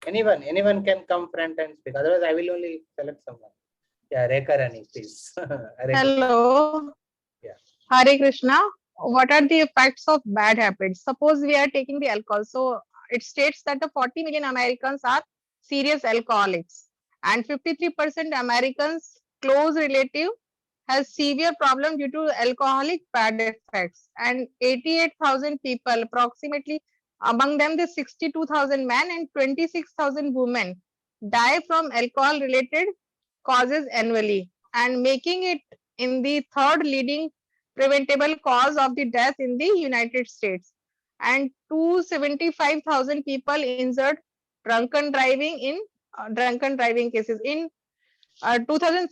Anyone can come front and speak. Otherwise, I will only select someone. Yeah, Rekha Rani, please. Hare Krishna. Hello. Yeah. Hare Krishna. What are the effects of bad habits? Suppose we are taking the alcohol. So it states that the 40 million Americans are serious alcoholics and 53% Americans close relative has severe problem due to alcoholic bad effects, and 88,000 people, approximately among them the 62,000 men and 26,000 women die from alcohol related causes annually, and making it in the third leading preventable cause of the death in the United States, and 275,000 people injured drunken driving cases in 2000.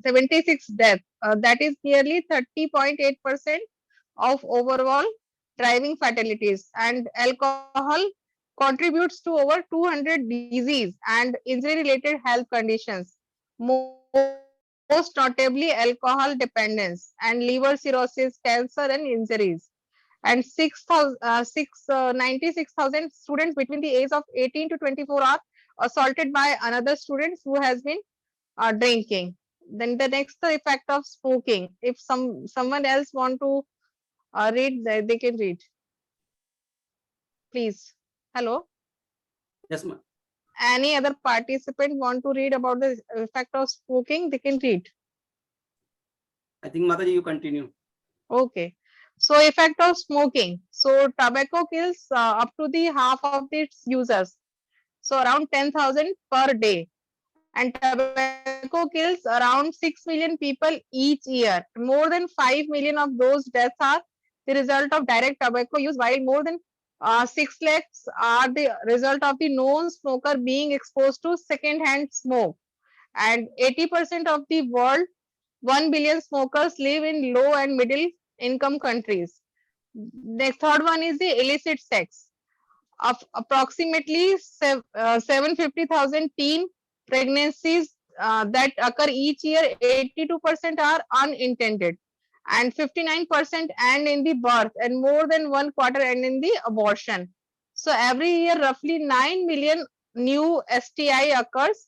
76 deaths. That is nearly 30.8% of overall driving fatalities. And alcohol contributes to over 200 disease and injury-related health conditions, most notably alcohol dependence and liver cirrhosis, cancer, and injuries. And 96,000 students between the age of 18 to 24 are assaulted by another student who has been drinking. Then the next effect of smoking. If someone else want to read, they can read. Please. Hello. Yes, ma'am. Any other participant want to read about the effect of smoking? They can read. I think Mataji, you continue. Okay. So effect of smoking. So tobacco kills up to the half of its users. So around 10,000 per day. And tobacco kills around 6 million people each year. More than 5 million of those deaths are the result of direct tobacco use, while more than 6 lakhs are the result of the non-smoker being exposed to second-hand smoke. And 80% of the world 1 billion smokers live in low and middle income countries. The third one is the illicit sex. Of approximately 750,000 teen pregnancies that occur each year, 82% are unintended, and 59% end in the birth, and more than 1/4 end in the abortion. So every year, roughly 9 million new STI occurs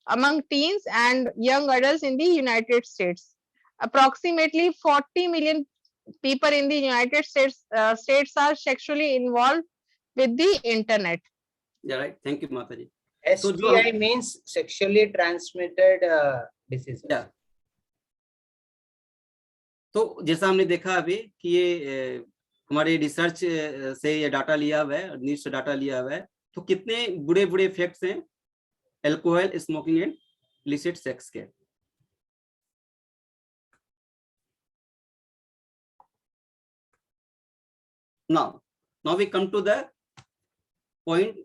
among teens and young adults in the United States. Approximately 40 million people in the United States are sexually involved with the internet. Yeah, right. Thank you, Mataji. So STI means sexually transmitted diseases. Yeah. तो जैसा हमने देखा अभी कि ये हमारे research से ये डाटा लिया हुआ है, न्यूज़ से डाटा लिया हुआ है, तो कितने बुरे बुरे इफेक्ट्स हैं alcohol, smoking and illicit sex के. Now we come to the point.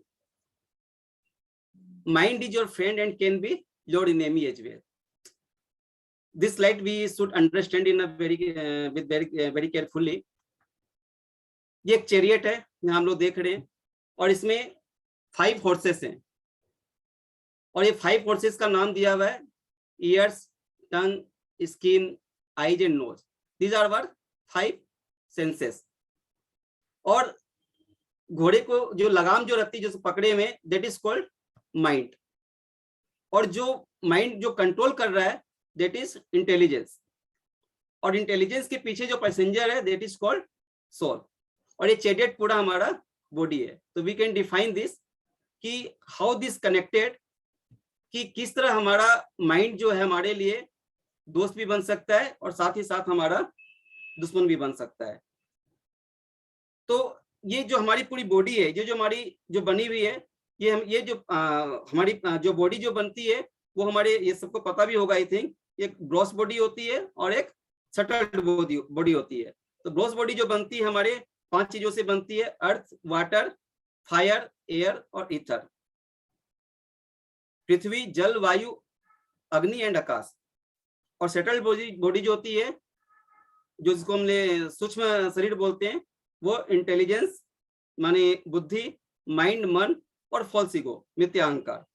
Mind is your friend and can be your enemy as well. This slide we should understand in a very carefully. ये एक chariot है, यहाँ हम लोग देख रहे हैं, और इसमें 5 हॉर्सेस हैं, और ये 5 हॉर्सेस का नाम दिया हुआ है ears, tongue, skin, eyes and nose. These are our 5 senses. और घोड़े को जो लगाम जो रहती है जो पकड़े में, दैट इज कॉल्ड माइंड. और जो माइंड जो कंट्रोल कर रहा है, दैट इज इंटेलिजेंस. और इंटेलिजेंस के पीछे जो पैसेंजर है, दैट इज कॉल्ड सोल. और ये चैरियट पूरा हमारा बॉडी है. तो वी कैन डिफाइन दिस कि हाउ दिस कनेक्टेड, कि किस तरह हमारा माइंड जो है हमारे लिए दोस्त भी बन सकता है और साथ ही साथ हमारा दुश्मन भी बन सकता है. तो ये जो हमारी पूरी बॉडी है, ये जो हमारी जो बनी हुई है, ये जो हमारी जो बॉडी जो बनती है, वो हमारे, ये सबको पता भी होगा आई थिंक, एक ग्रॉस बॉडी होती है और एक सटल बॉडी होती है. तो ग्रॉस बॉडी जो बनती है हमारे 5 चीजों से बनती है: अर्थ, वाटर, फायर, एयर और ईथर. पृथ्वी, जल, वायु, अग्नि एंड आकाश. और सेटल बॉडी जो होती है, जो जिसको हम सूक्ष्म शरीर बोलते हैं, वो इंटेलिजेंस माने बुद्धि, माइंड मन, और फॉल्स ईगो मिथ्या अहंकार.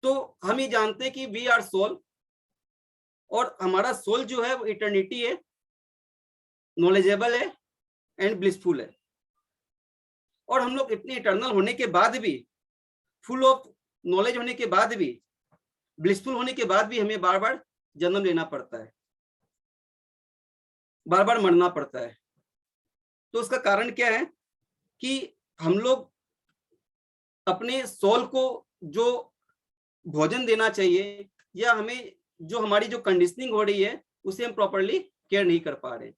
तो हम ये जानते हैं कि वी आर सोल, और हमारा सोल जो है वो इटर्निटी है, नॉलेजेबल है एंड ब्लिसफुल है. और हम लोग इतने इटर्नल होने के बाद भी, फुल ऑफ नॉलेज होने के बाद भी, ब्लिसफुल होने के बाद भी हमें बार बार जन्म लेना पड़ता है, बार बार मरना पड़ता है. तो उसका कारण क्या है कि हम लोग अपने सोल को जो भोजन देना चाहिए, या हमें जो हमारी जो कंडीशनिंग हो रही है, उसे हम प्रॉपरली केयर नहीं कर पा रहे.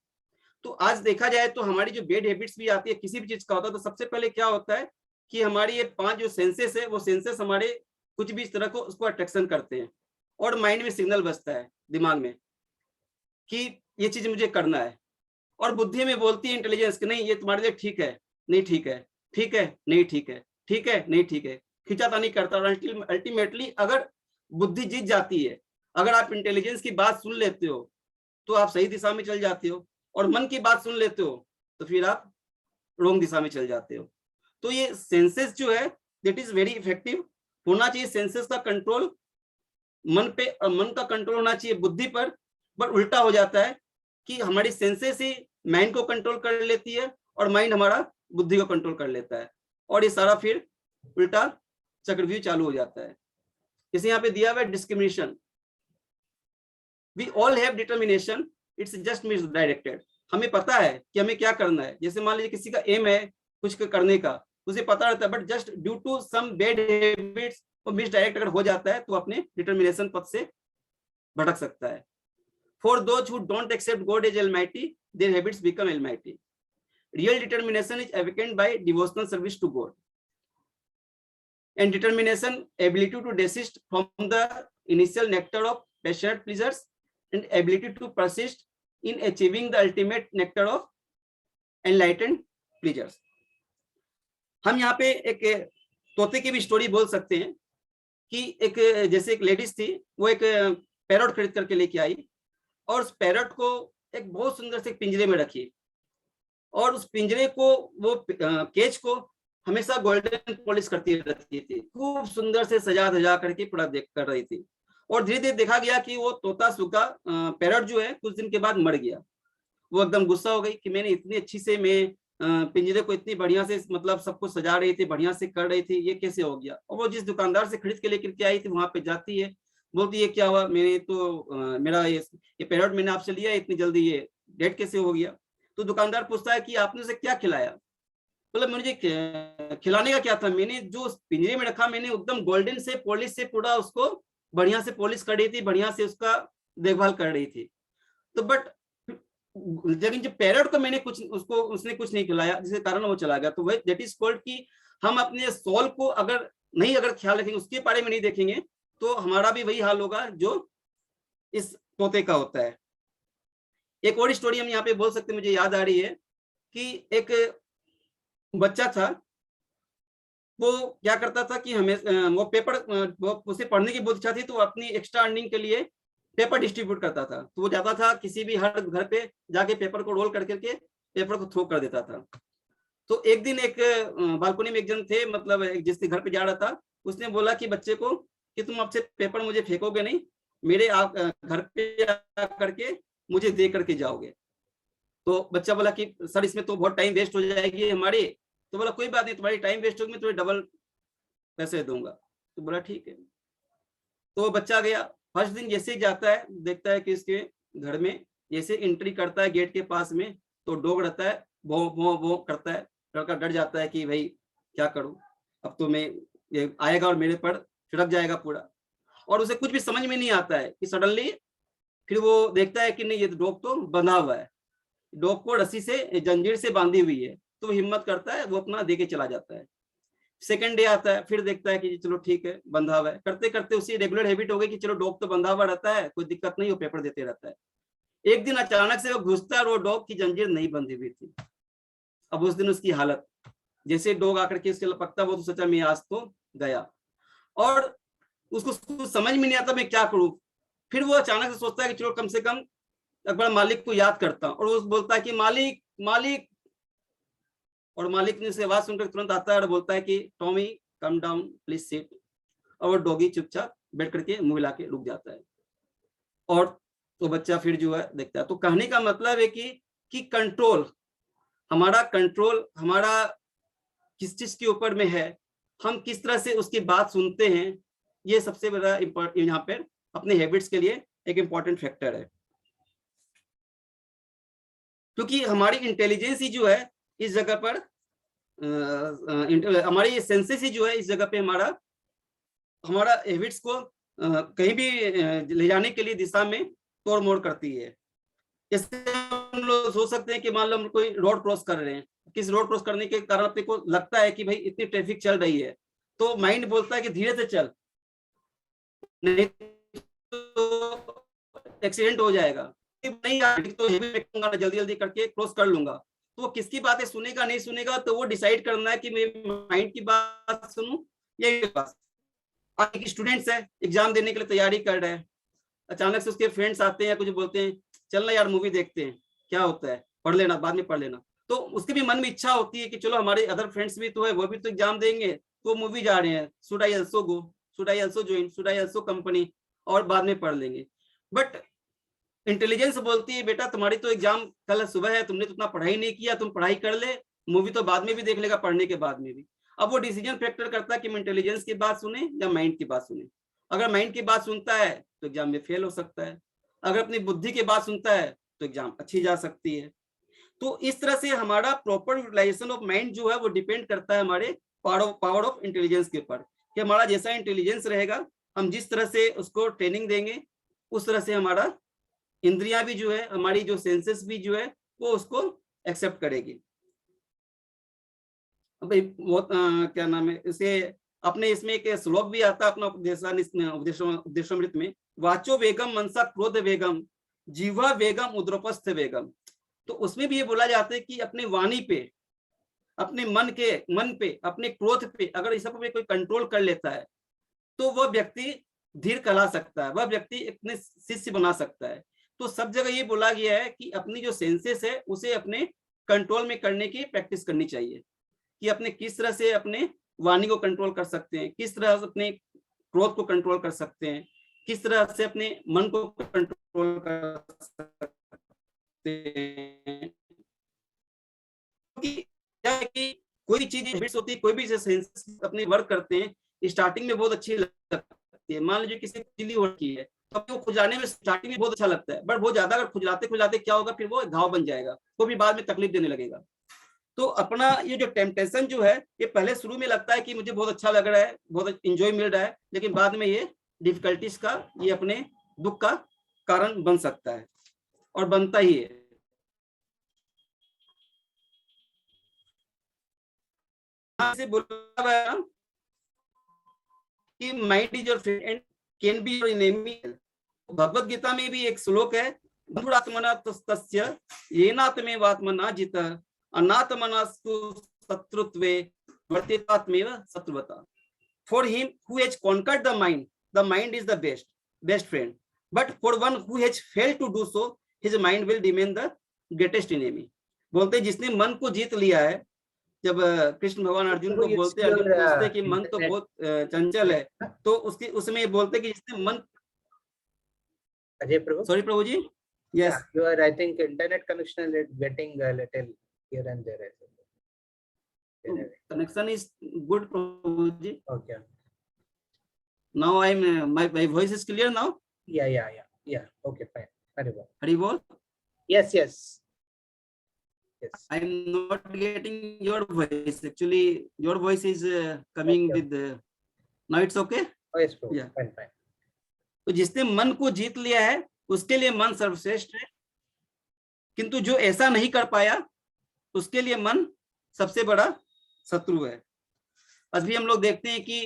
तो आज देखा जाए तो हमारी जो बैड हैबिट्स भी आती है, किसी भी चीज का होता है, तो सबसे पहले क्या होता है कि हमारी ये 5 जो सेंसेस है, वो सेंसेस हमारे कुछ भी इस तरह को उसको अट्रैक्शन करते हैं, और माइंड में सिग्नल बजता है दिमाग में कि ये चीज मुझे करना है. और बुद्धि में बोलती है इंटेलिजेंस कि नहीं, ये तुम्हारे लिए ठीक है, नहीं ठीक है, ठीक है, नहीं ठीक है, ठीक है, नहीं ठीक है, खिंचातानी करता. और अल्टीमेटली अगर बुद्धि जीत जाती है, अगर आप इंटेलिजेंस की बात सुन लेते हो, तो आप सही दिशा में चल जाते हो, और मन की बात सुन लेते हो तो फिर आप रॉन्ग दिशा में चल जाते हो. तो ये सेंसेस जो है, दैट इज वेरी इफेक्टिव. होना चाहिए सेंसेस का कंट्रोल मन पे, और मन का कंट्रोल होना चाहिए बुद्धि पर. बट उल्टा हो जाता है कि हमारी सेंसेस ही माइंड को कंट्रोल कर लेती है, और माइंड हमारा बुद्धि को कंट्रोल कर लेता है, और ये सारा फिर उल्टा चक्रव्यूह चालू हो जाता है. जैसे यहाँ पे दिया हुआ है discrimination. We all have determination, it's just misdirected. हमें पता है कि हमें क्या करना है. जैसे मान लीजिए किसी का एम है कुछ करने का, उसे पता रहता है, but just due to some bad habits वो मिसडायरेक्ट अगर हो जाता है, तो अपने डिटर्मिनेशन पथ से भटक सकता है. For those who don't accept God as almighty, their habits become almighty. Real determination is awakened by devotional service to God. And determination, ability to desist from the initial nectar of passionate pleasures, and ability to persist in achieving the ultimate nectar of enlightened pleasures. हम यहाँ पे एक तोते की भी story बोल सकते हैं कि एक जैसे एक लेडीज थी, वो एक पैरट खरीद करके लेके आई और उस पैरट को एक बहुत सुंदर से पिंजरे में रखी और उस पिंजरे को वो केज को हमेशा गोल्डन पॉलिश करती रहती थी, खूब सुंदर से सजा धजा करके पूरा देख कर रही थी। और धीरे धीरे देखा गया कि वो तोता सूखा पैरट जो है कुछ दिन के बाद मर गया। वो एकदम गुस्सा हो गई कि मैंने इतनी अच्छी से मैं पिंजरे को इतनी बढ़िया से मतलब सब कुछ सजा रही थी, बढ़िया से कर रही थी, ये कैसे हो गया। और वो जिस दुकानदार से खरीद के लेकर के आई थी वहां पे जाती है, बोलती है क्या हुआ, मैंने तो मेरा ये पैरट मैंने आपसे लिया, इतनी जल्दी ये डेड कैसे हो गया। तो दुकानदार पूछता है कि आपने उसे क्या खिलाया। मतलब मुझे खिलाने का क्या था, मैंने जो पिंजरे में रखा मैंने एकदम गोल्डन से पॉलिश से पूरा उसको बढ़िया से पॉलिश कर रही थी, बढ़िया से उसका देखभाल कर रही थी। तो बट लेकिन जो पैरट को मैंने कुछ उसने कुछ नहीं खिलाया जिसके कारण वो चला गया। तो वही दैट इज कॉल्ड कि हम अपने सोल को अगर ख्याल रखेंगे, उसके बारे में नहीं देखेंगे, तो हमारा भी वही हाल होगा जो इस तोते का होता है। एक और स्टोरी हम यहाँ पे बोल सकते हैं, मुझे याद आ रही है कि एक बच्चा था, वो क्या करता था कि हमें वो पेपर वो उसे पढ़ने की बहुत इच्छा थी, तो अपनी एक्स्ट्रा अर्निंग के लिए पेपर डिस्ट्रीब्यूट करता था। तो वो जाता था किसी भी हर घर पे जाके पेपर को रोल करके पेपर को थ्रो कर देता था। तो एक दिन एक बालकनी में एक जन थे, मतलब जिसके घर पे जा रहा था, उसने बोला कि बच्चे को कि तुम अब से पेपर मुझे फेंकोगे नहीं, मेरे आप घर पे करके मुझे दे करके जाओगे। तो बच्चा बोला कि सर इसमें तो बहुत टाइम वेस्ट हो जाएगी हमारी। तो बोला कोई बात नहीं, तुम्हारी टाइम वेस्ट होगी, मैं तुम्हें डबल पैसे दूंगा। तो बोला ठीक है। तो वो बच्चा गया, फर्स्ट दिन जैसे ही जाता है देखता है कि इसके घर में जैसे एंट्री करता है गेट के पास में, तो डॉग रहता है, भो भो भो करता है। लड़का डर जाता है कि भाई क्या करूं, अब तो मैं ये आएगा और मेरे पर छिड़क जाएगा पूरा। और उसे कुछ भी समझ में नहीं आता है कि सडनली फिर वो देखता है कि नहीं, ये डॉग तो बंधा हुआ है, डॉग को रस्सी से जंजीर से बांधी हुई है। तो वो हिम्मत करता है, वो अपना दे के चला जाता है। सेकंड डे आता है, फिर देखता है कि चलो ठीक है बंधा हुआ है। करते करते उसी रेगुलर हैबिट हो गई कि चलो डॉग तो बंधा हुआ रहता है, कोई दिक्कत नहीं, वो पेपर देते रहता है। एक दिन अचानक से वो घुसता है और वो डॉग की जंजीर नहीं बंधी हुई थी। अब उस दिन उसकी हालत, जैसे डॉग आकर के उसके लपकता, वो तो सोचा मैं आज तो गया। और उसको समझ में नहीं आता मैं क्या करूं। फिर वो अचानक से सोचता है कि चलो कम से कम एक बार मालिक को याद करता हूं। और वो बोलता है कि मालिक मालिक, और मालिक ने उसे आवाज सुनकर तुरंत आता है और बोलता है कि Tommy come down please sit. और वो डॉगी चुपचाप बैठ करके मुंह हिला के रुक जाता है। और तो बच्चा फिर जो है देखता है। तो कहने का मतलब है कि कंट्रोल हमारा किस चीज के ऊपर में है, हम किस तरह से उसकी बात सुनते हैं, ये सबसे बड़ा यहाँ पर अपने हैबिट्स के लिए एक इंपॉर्टेंट फैक्टर है। क्योंकि हमारी इंटेलिजेंस ही जो है इस जगह पर हमारी ये सेंसेस ही जो है इस जगह पे हमारा हैबिट्स को कहीं भी ले जाने के लिए दिशा में तोड़ मोड़ करती है। जैसे हम लोग सोच सकते हैं कि मान लो हम कोई रोड क्रॉस कर रहे हैं, किस रोड क्रॉस करने के कारण अपने को लगता है कि भाई इतनी ट्रैफिक चल रही है, तो माइंड बोलता है कि धीरे से चल, नहीं तो एक्सीडेंट हो जाएगा, नहीं तो जल्दी जल्दी करके क्रॉस कर लूंगा। तो वो किसकी बातें सुनेगा नहीं सुनेगा, तो वो डिसाइड करना है कि मैं माइंड की बात सुनूं या ये बात। एक स्टूडेंट्स है, एग्जाम देने के लिए तैयारी कर रहे हैं, अचानक से उसके फ्रेंड्स आते हैं, कुछ बोलते हैं चल ना यार मूवी देखते हैं, क्या होता है पढ़ लेना, बाद में पढ़ लेना। तो उसके भी मन में इच्छा होती है कि चलो हमारे अदर फ्रेंड्स भी तो है, वो भी तो एग्जाम देंगे, तो मूवी जा रहे हैं, should I also go, should I also join, should I also company, और बाद में पढ़ लेंगे। बट इंटेलिजेंस बोलती है बेटा तुम्हारी तो एग्जाम कल सुबह है, तुमने तो उतना पढ़ाई नहीं किया, तुम पढ़ाई कर ले, मूवी तो बाद में भी देख लेगा, पढ़ने के बाद में भी। अब वो डिसीजन फैक्टर करता है कि इंटेलिजेंस की बात सुने या माइंड की बात सुने। अगर माइंड की बात सुनता है तो एग्जाम में फेल हो सकता है, अगर अपनी बुद्धि की बात सुनता है तो एग्जाम अच्छी जा सकती है। तो इस तरह से हमारा प्रॉपर यूटिलाइजेशन ऑफ माइंड जो है वो डिपेंड करता है हमारे पावर ऑफ इंटेलिजेंस के ऊपर, कि हमारा जैसा इंटेलिजेंस रहेगा, हम जिस तरह से उसको ट्रेनिंग देंगे, उस तरह से हमारा इंद्रियां भी जो है, हमारी जो सेंसेस भी जो है वो उसको एक्सेप्ट करेगी। भाई वो क्या नाम है इसे, अपने इसमें एक श्लोक भी आता है अपना उपदेशामृत में, वाचो वेगम मनसा क्रोध वेगम जीवा वेगम उद्रपस्थ वेगम, तो उसमें भी ये बोला जाता है कि अपने वाणी पे, अपने मन पे, अपने क्रोध पे अगर इस सब पे कोई कंट्रोल कर लेता है तो वह व्यक्ति धीर कला सकता है, वह व्यक्ति अपने शिष्य बना सकता है। तो सब जगह ये बोला गया है कि अपनी जो सेंसेस है उसे अपने कंट्रोल में करने की प्रैक्टिस करनी चाहिए, कि अपने किस तरह से अपने वाणी को कंट्रोल कर सकते हैं, किस तरह से अपने क्रोध को कंट्रोल कर सकते हैं, किस तरह से अपने मन को कंट्रोल कर सकते हैं। क्या है कि कोई चीज हैबिट्स होती है, कोई भी सेंसेस अपने वर्क करते हैं, स्टार्टिंग में बहुत अच्छी लगती है। मान लीजिए किसी खुजली हो रही है तो वो खुजलाने में स्टार्टिंग में बहुत अच्छा लगता है, बट बहुत ज्यादा अगर खुजलाते खुजलाते क्या होगा, फिर वो घाव बन जाएगा, वो भी बाद में तकलीफ देने लगेगा। तो अपना ये जो टेम्पटेशन जो है, ये पहले शुरू में लगता है कि मुझे बहुत अच्छा लग रहा है, बहुत इंजॉय मिल रहा है, लेकिन बाद में ये डिफिकल्टीज का, ये अपने दुख का कारण बन सकता है और बनता ही है। से बोला गया कि mind is your friend and can be your enemy. Bhagavad Gita में भी एक श्लोक है, बंधुरात्मना तस्य येनात्मेवात्मना जितः अनात्मनास्तु शत्रुत्वे वर्तितात्मेव शत्रुवता। For him who has conquered the mind is the best friend. But for one who has failed to do so, his mind will remain the greatest enemy. बोलते हैं जिसने मन को जीत लिया है, जब कृष्ण भगवान अर्जुन को बोलते हैं, अर्जुन पूछते हैं कि मन तो बहुत चंचल है, तो उसके उसमें बोलते हैं कि जिसने मन, Ajay Prabhu? Sorry Prabhu ji, yes, Yeah, you are, I think, internet connection is getting a little here and there. I think. Connection is good Prabhu ji. Okay. Now I am, my voice is clear now? Yeah. Okay, fine. Very well. Hari बोल। Yes. Yes. I am not getting your voice. Actually, your voice is coming Okay. with. Now it's okay. Oh, yes, Prabhu. Yeah. Fine. तो जिसने मन को जीत लिया है उसके लिए मन सर्वश्रेष्ठ है, किंतु जो ऐसा नहीं कर पाया उसके लिए मन सबसे बड़ा शत्रु है। अभी हम लोग देखते हैं कि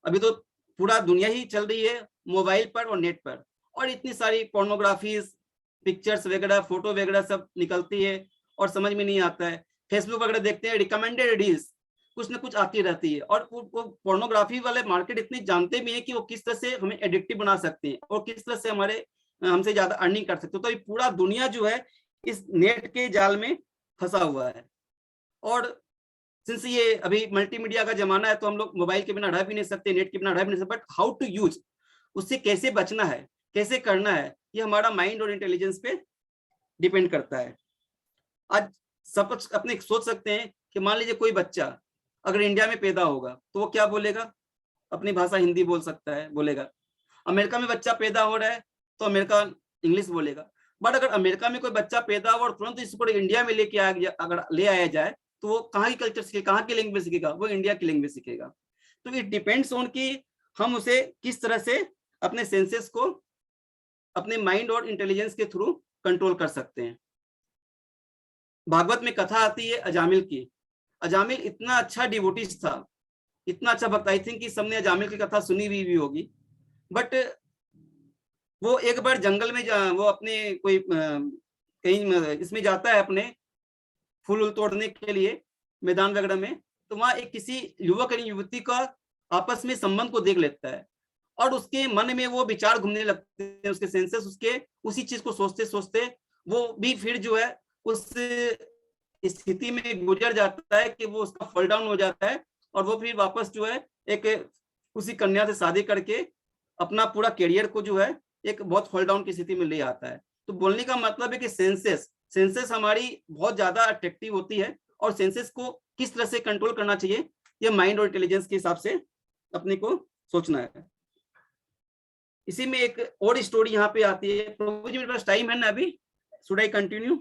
अभी तो पूरा दुनिया ही चल रही है मोबाइल पर और नेट पर, और इतनी सारी पोर्नोग्राफीज, पिक्चर्स वगैरह, फोटो वगैरह सब निकलती है और समझ में नहीं आता है। फेसबुक वगैरह देखते हैं, रिकमेंडेड रील्स कुछ ना कुछ आती रहती है, और वो पोर्नोग्राफी वाले मार्केट इतनी जानते भी हैं कि वो किस तरह से हमें एडिक्टिव बना सकते हैं और किस तरह से हमसे ज्यादा अर्निंग कर सकते हैं। तो ये पूरा दुनिया जो है इस नेट के जाल में फंसा हुआ है, और सिंस ये अभी मल्टीमीडिया का जमाना है तो हम लोग मोबाइल के बिना रह भी नहीं सकते, नेट के बिना रह भी नहीं सकते, बट हाउ टू यूज, उससे कैसे बचना है, कैसे करना है, ये हमारा माइंड और इंटेलिजेंस पे डिपेंड करता है। आज सब अपने सोच सकते हैं कि मान लीजिए कोई बच्चा अगर इंडिया में पैदा होगा तो वो क्या बोलेगा, अपनी भाषा हिंदी बोल सकता है, बोलेगा। अमेरिका में बच्चा पैदा हो रहा है तो अमेरिका इंग्लिश बोलेगा, बट अगर अमेरिका में कोई बच्चा पैदा हुआ और तुरंत इसको इंडिया में लेके अगर ले आया जाए तो वो कहाँ की कल्चर सीखेगा, कहाँ की लैंग्वेज सीखेगा, वो इंडिया की लैंग्वेज सीखेगा। तो इट डिपेंड्स ऑन कि हम उसे किस तरह से अपने सेंसेस को अपने माइंड और इंटेलिजेंस के थ्रू कंट्रोल कर सकते हैं। भागवत में कथा आती है अजामिल की। अजामिल इतना अच्छा डिवोटिस था, इतना अच्छा भक्त, आई थिंक कि सबने अजामिल की कथा सुनी हुई भी होगी, बट वो एक बार जंगल में वो अपने कोई कहीं इसमें जाता है अपने फूल तोड़ने के लिए मैदान वगैरह में, तो वहां एक किसी युवक और युवती का आपस में संबंध को देख लेता है और उसके मन में वो विचार घूमने लगते हैं, उसके सेंसेस उसके उसी चीज को सोचते सोचते वो भी फिर जो है उस स्थिति में गुजर जाता है कि वो उसका फॉल डाउन हो जाता है, और वो फिर वापस जो है एक उसी कन्या से शादी करके अपना पूरा करियर को जो है एक बहुत फॉल डाउन की स्थिति में ले आता है। तो बोलने का मतलब है कि सेंसेस हमारी बहुत ज्यादा अट्रैक्टिव होती है, और सेंसेस को किस तरह से कंट्रोल करना चाहिए ये माइंड और इंटेलिजेंस के हिसाब से अपने को सोचना है। इसी में एक और स्टोरी यहाँ पे आती है। प्रभु जी मेरे पास टाइम है ना अभी, should I continue?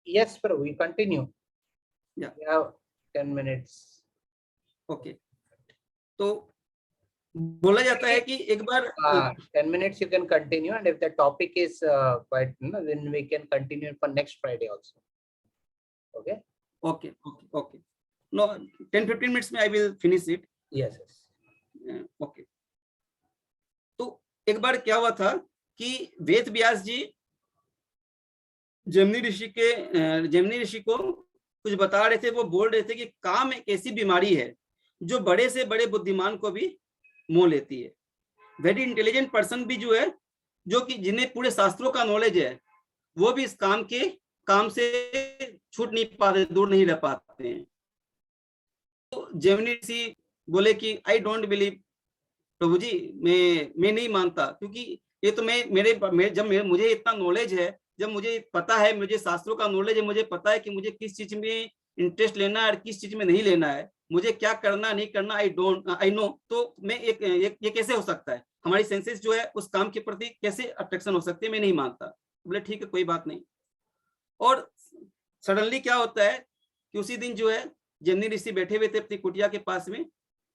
Yes, Prabhu, we continue. Yeah. We have 10 minutes. Okay. तो बोला जाता है कि एक बार 10 minutes you can continue, and if the topic is quite, then we can continue for next Friday also. Okay? Okay. No, 10-15 minutes में I will finish it. Yes. Okay. तो एक बार क्या हुआ था कि वेद व्यास जी जैमिनी ऋषि को कुछ बता रहे थे। वो बोल रहे थे कि काम एक ऐसी बीमारी है जो बड़े से बड़े बुद्धिमान को भी मोह लेती है। वेरी इंटेलिजेंट पर्सन भी जो है, जो कि जिन्हें पूरे शास्त्रों का नॉलेज है, वो भी इस काम से छूट नहीं पाते, दूर नहीं रह पाते हैं। तो जैमिनी ऋषि बोले कि आई डोंट बिलीव प्रभु जी, मैं नहीं मानता, क्योंकि ये तो मुझे इतना नॉलेज है, जब मुझे पता है, मुझे शास्त्रों का नॉलेज है, मुझे पता है कि मुझे किस चीज में इंटरेस्ट लेना है और किस चीज में नहीं लेना है, मुझे क्या करना नहीं करना आई नो, तो मैं ये कैसे हो सकता है, हमारी सेंसेस जो है उस काम के प्रति कैसे अट्रैक्शन हो सकती है, मैं नहीं मानता। बोले ठीक है, कोई बात नहीं। और सडनली क्या होता है कि उसी दिन जो है जैमिनी ऋषि बैठे हुए थे अपनी कुटिया के पास में,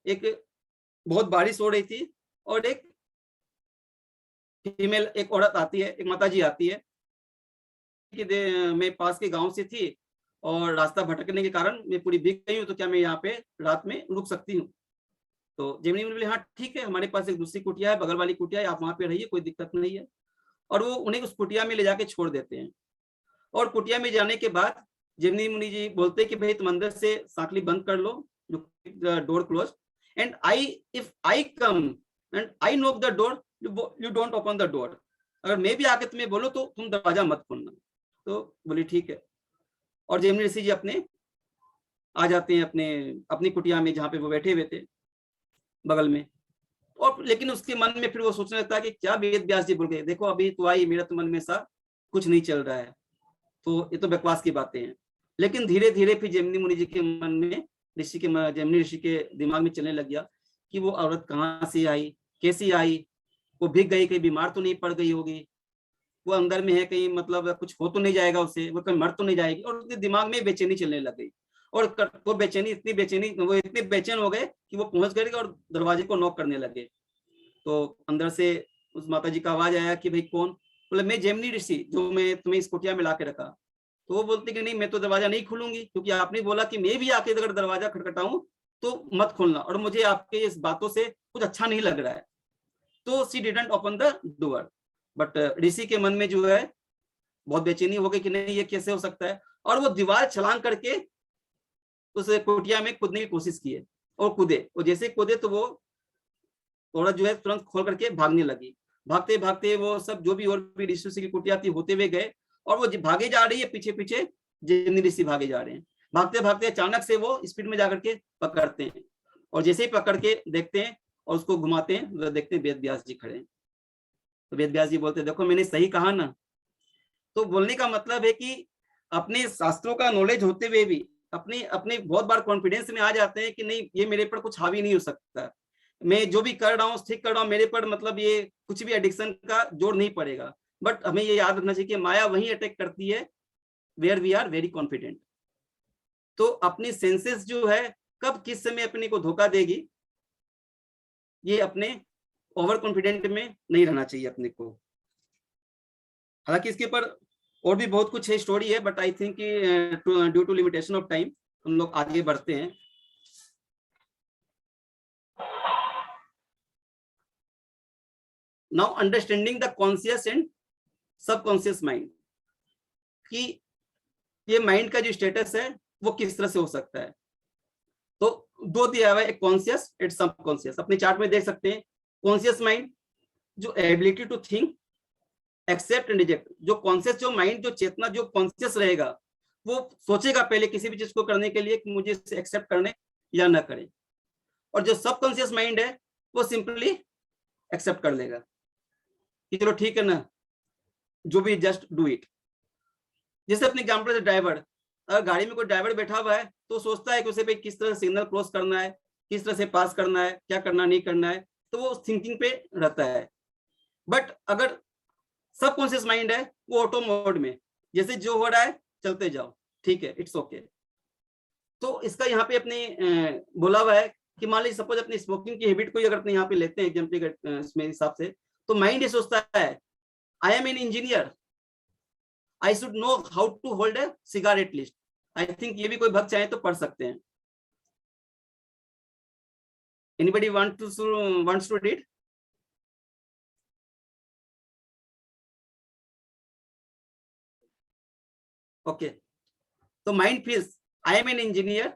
एक बहुत बारिश हो रही थी, और एक फीमेल, एक औरत आती है, एक माता जी आती है कि मैं पास के गांव से थी और रास्ता भटकने के कारण मैं पूरी भीग गई हूँ, तो क्या मैं यहाँ पे रात में रुक सकती हूँ? तो जैमिनी मुनि बोले हाँ ठीक है, हमारे पास एक दूसरी कुटिया है, बगल वाली कुटिया है, आप वहां पे रहिए, कोई दिक्कत नहीं है। और वो उन्हें उस कुटिया में ले जाके छोड़ देते हैं। और कुटिया में जाने के बाद जैमिनी मुनि जी बोलते हैं कि भाई तुम अंदर से सांकली बंद कर लो, door close, and if I come and I knock the door, you don't open the door. अगर मैं भी आके तुम्हें बोलो तो तुम दरवाजा मत खोलना। तो बोली ठीक है। और जैमिनी ऋषि जी आ जाते हैं अपनी कुटिया में, जहाँ पे वो बैठे हुए थे बगल में। और लेकिन उसके मन में फिर वो सोचने लगता है कि क्या वेद व्यास जी बोल गए, देखो अभी तो आई, मेरा तो मन में सा कुछ नहीं चल रहा है, तो ये तो बकवास की बातें हैं। लेकिन धीरे धीरे फिर जैमिनी मुनि जी के मन में, जैमिनी ऋषि के दिमाग में चलने लग गया कि वो औरत कहाँ से आई, कैसी आई, वो भीग गई, कहीं बीमार तो नहीं पड़ गई होगी, वो अंदर में है कहीं, मतलब कुछ हो तो नहीं जाएगा उसे, वो कहीं मर तो नहीं जाएगी। और उसके दिमाग में बेचैनी चलने लग गई। और वो इतने बेचैन हो गए कि वो पहुंच गए और दरवाजे को नॉक करने लगे। तो अंदर से उस माता जी का आवाज आया कि भाई कौन? बोले मैं जैमिनी ऋषि, जो मैं तुम्हें इस कुटिया में ला के रखा। तो वो बोलते कि नहीं, मैं तो दरवाजा नहीं खोलूंगी, क्योंकि आपने बोला कि मैं भी आके अगर दरवाजा खटखटाऊं तो मत खोलना, और मुझे आपके इस बातों से कुछ अच्छा नहीं लग रहा है। तो she didn't open the door. But ऋषि के मन में जो है बहुत बेचैनी हो गई कि नहीं, ये कैसे हो सकता है। और वो दीवार छलांग करके उस कुटिया में कूदने की कोशिश की है, और कूदे, और जैसे कूदे तो वो औरत जो है तुरंत खोल करके भागने लगी। भागते भागते वो सब जो भी और भी ऋषि की कुटिया थी होते हुए गए, और वो भागे जा रही है, पीछे पीछे जैमिनी ऋषि भागे जा रहे हैं। भागते भागते अचानक से वो स्पीड में जाकर के पकड़ते हैं, और जैसे ही पकड़ के देखते हैं और उसको घुमाते हैं, तो देखते हैं वेद व्यास जी खड़े हैं। तो वेद व्यास जी बोलते हैं देखो मैंने सही कहा ना। तो बोलने का मतलब है कि अपने शास्त्रों का नॉलेज होते हुए भी अपने अपने बहुत बार कॉन्फिडेंस में आ जाते हैं कि नहीं, ये मेरे पर कुछ हावी नहीं हो सकता, मैं जो भी कर रहा हूँ ठीक कर रहा हूँ, मेरे पर मतलब ये कुछ भी एडिक्शन का जोर नहीं पड़ेगा। बट हमें ये याद रखना चाहिए कि माया वही अटैक करती है where we are very confident. तो अपनी सेंसेस जो है कब किस समय अपने को धोखा देगी, ये अपने ओवर कॉन्फिडेंट में नहीं रहना चाहिए अपने को। हालांकि इसके ऊपर और भी बहुत कुछ है, स्टोरी है, but I think due to limitation of time हम लोग आगे बढ़ते हैं। Now understanding the conscious and subconscious mind, कि ये माइंड का जो स्टेटस है वो किस तरह से हो सकता है। तो दो दिया हुआ है, एक कॉन्शियस एंड सबकॉन्शियस। अपने चार्ट में देख सकते हैं कॉन्शियस माइंड जो ability to think, accept and reject. जो कॉन्शियस, जो माइंड, जो चेतना, जो कॉन्शियस रहेगा, वो सोचेगा पहले किसी भी चीज को करने के लिए कि मुझे इसे एक्सेप्ट करने या ना करें। और जो सबकॉन्शियस माइंड है वो सिंपली एक्सेप्ट कर लेगा कि चलो ठीक है ना, जो भी, जस्ट डू इट। जैसे अपने एग्जाम्पल, ड्राइवर, अगर गाड़ी में कोई ड्राइवर बैठा हुआ है तो सोचता है कि उसे भाई किस तरह सिग्नल क्रॉस करना है, किस तरह से पास करना है, क्या करना नहीं करना है, तो वो थिंकिंग पे रहता है। बट अगर सबकॉन्शियस माइंड है वो ऑटो मोड में, जैसे जो हो रहा है चलते जाओ, ठीक है, इट्स ओके। तो इसका यहाँ पे अपने बोला हुआ है कि मान लीजिए सपोज अपनी स्मोकिंग की हैबिट को अगर अपने यहाँ पे लेते हैं एग्जाम्पल इसमें हिसाब से, तो माइंड ये सोचता है I am an engineer, I should know how to hold a cigar at least. I think ये भी कोई भक्त चाहे तो पढ़ सकते हैं। Anybody wants to read? Okay, तो mind feels I am an engineer,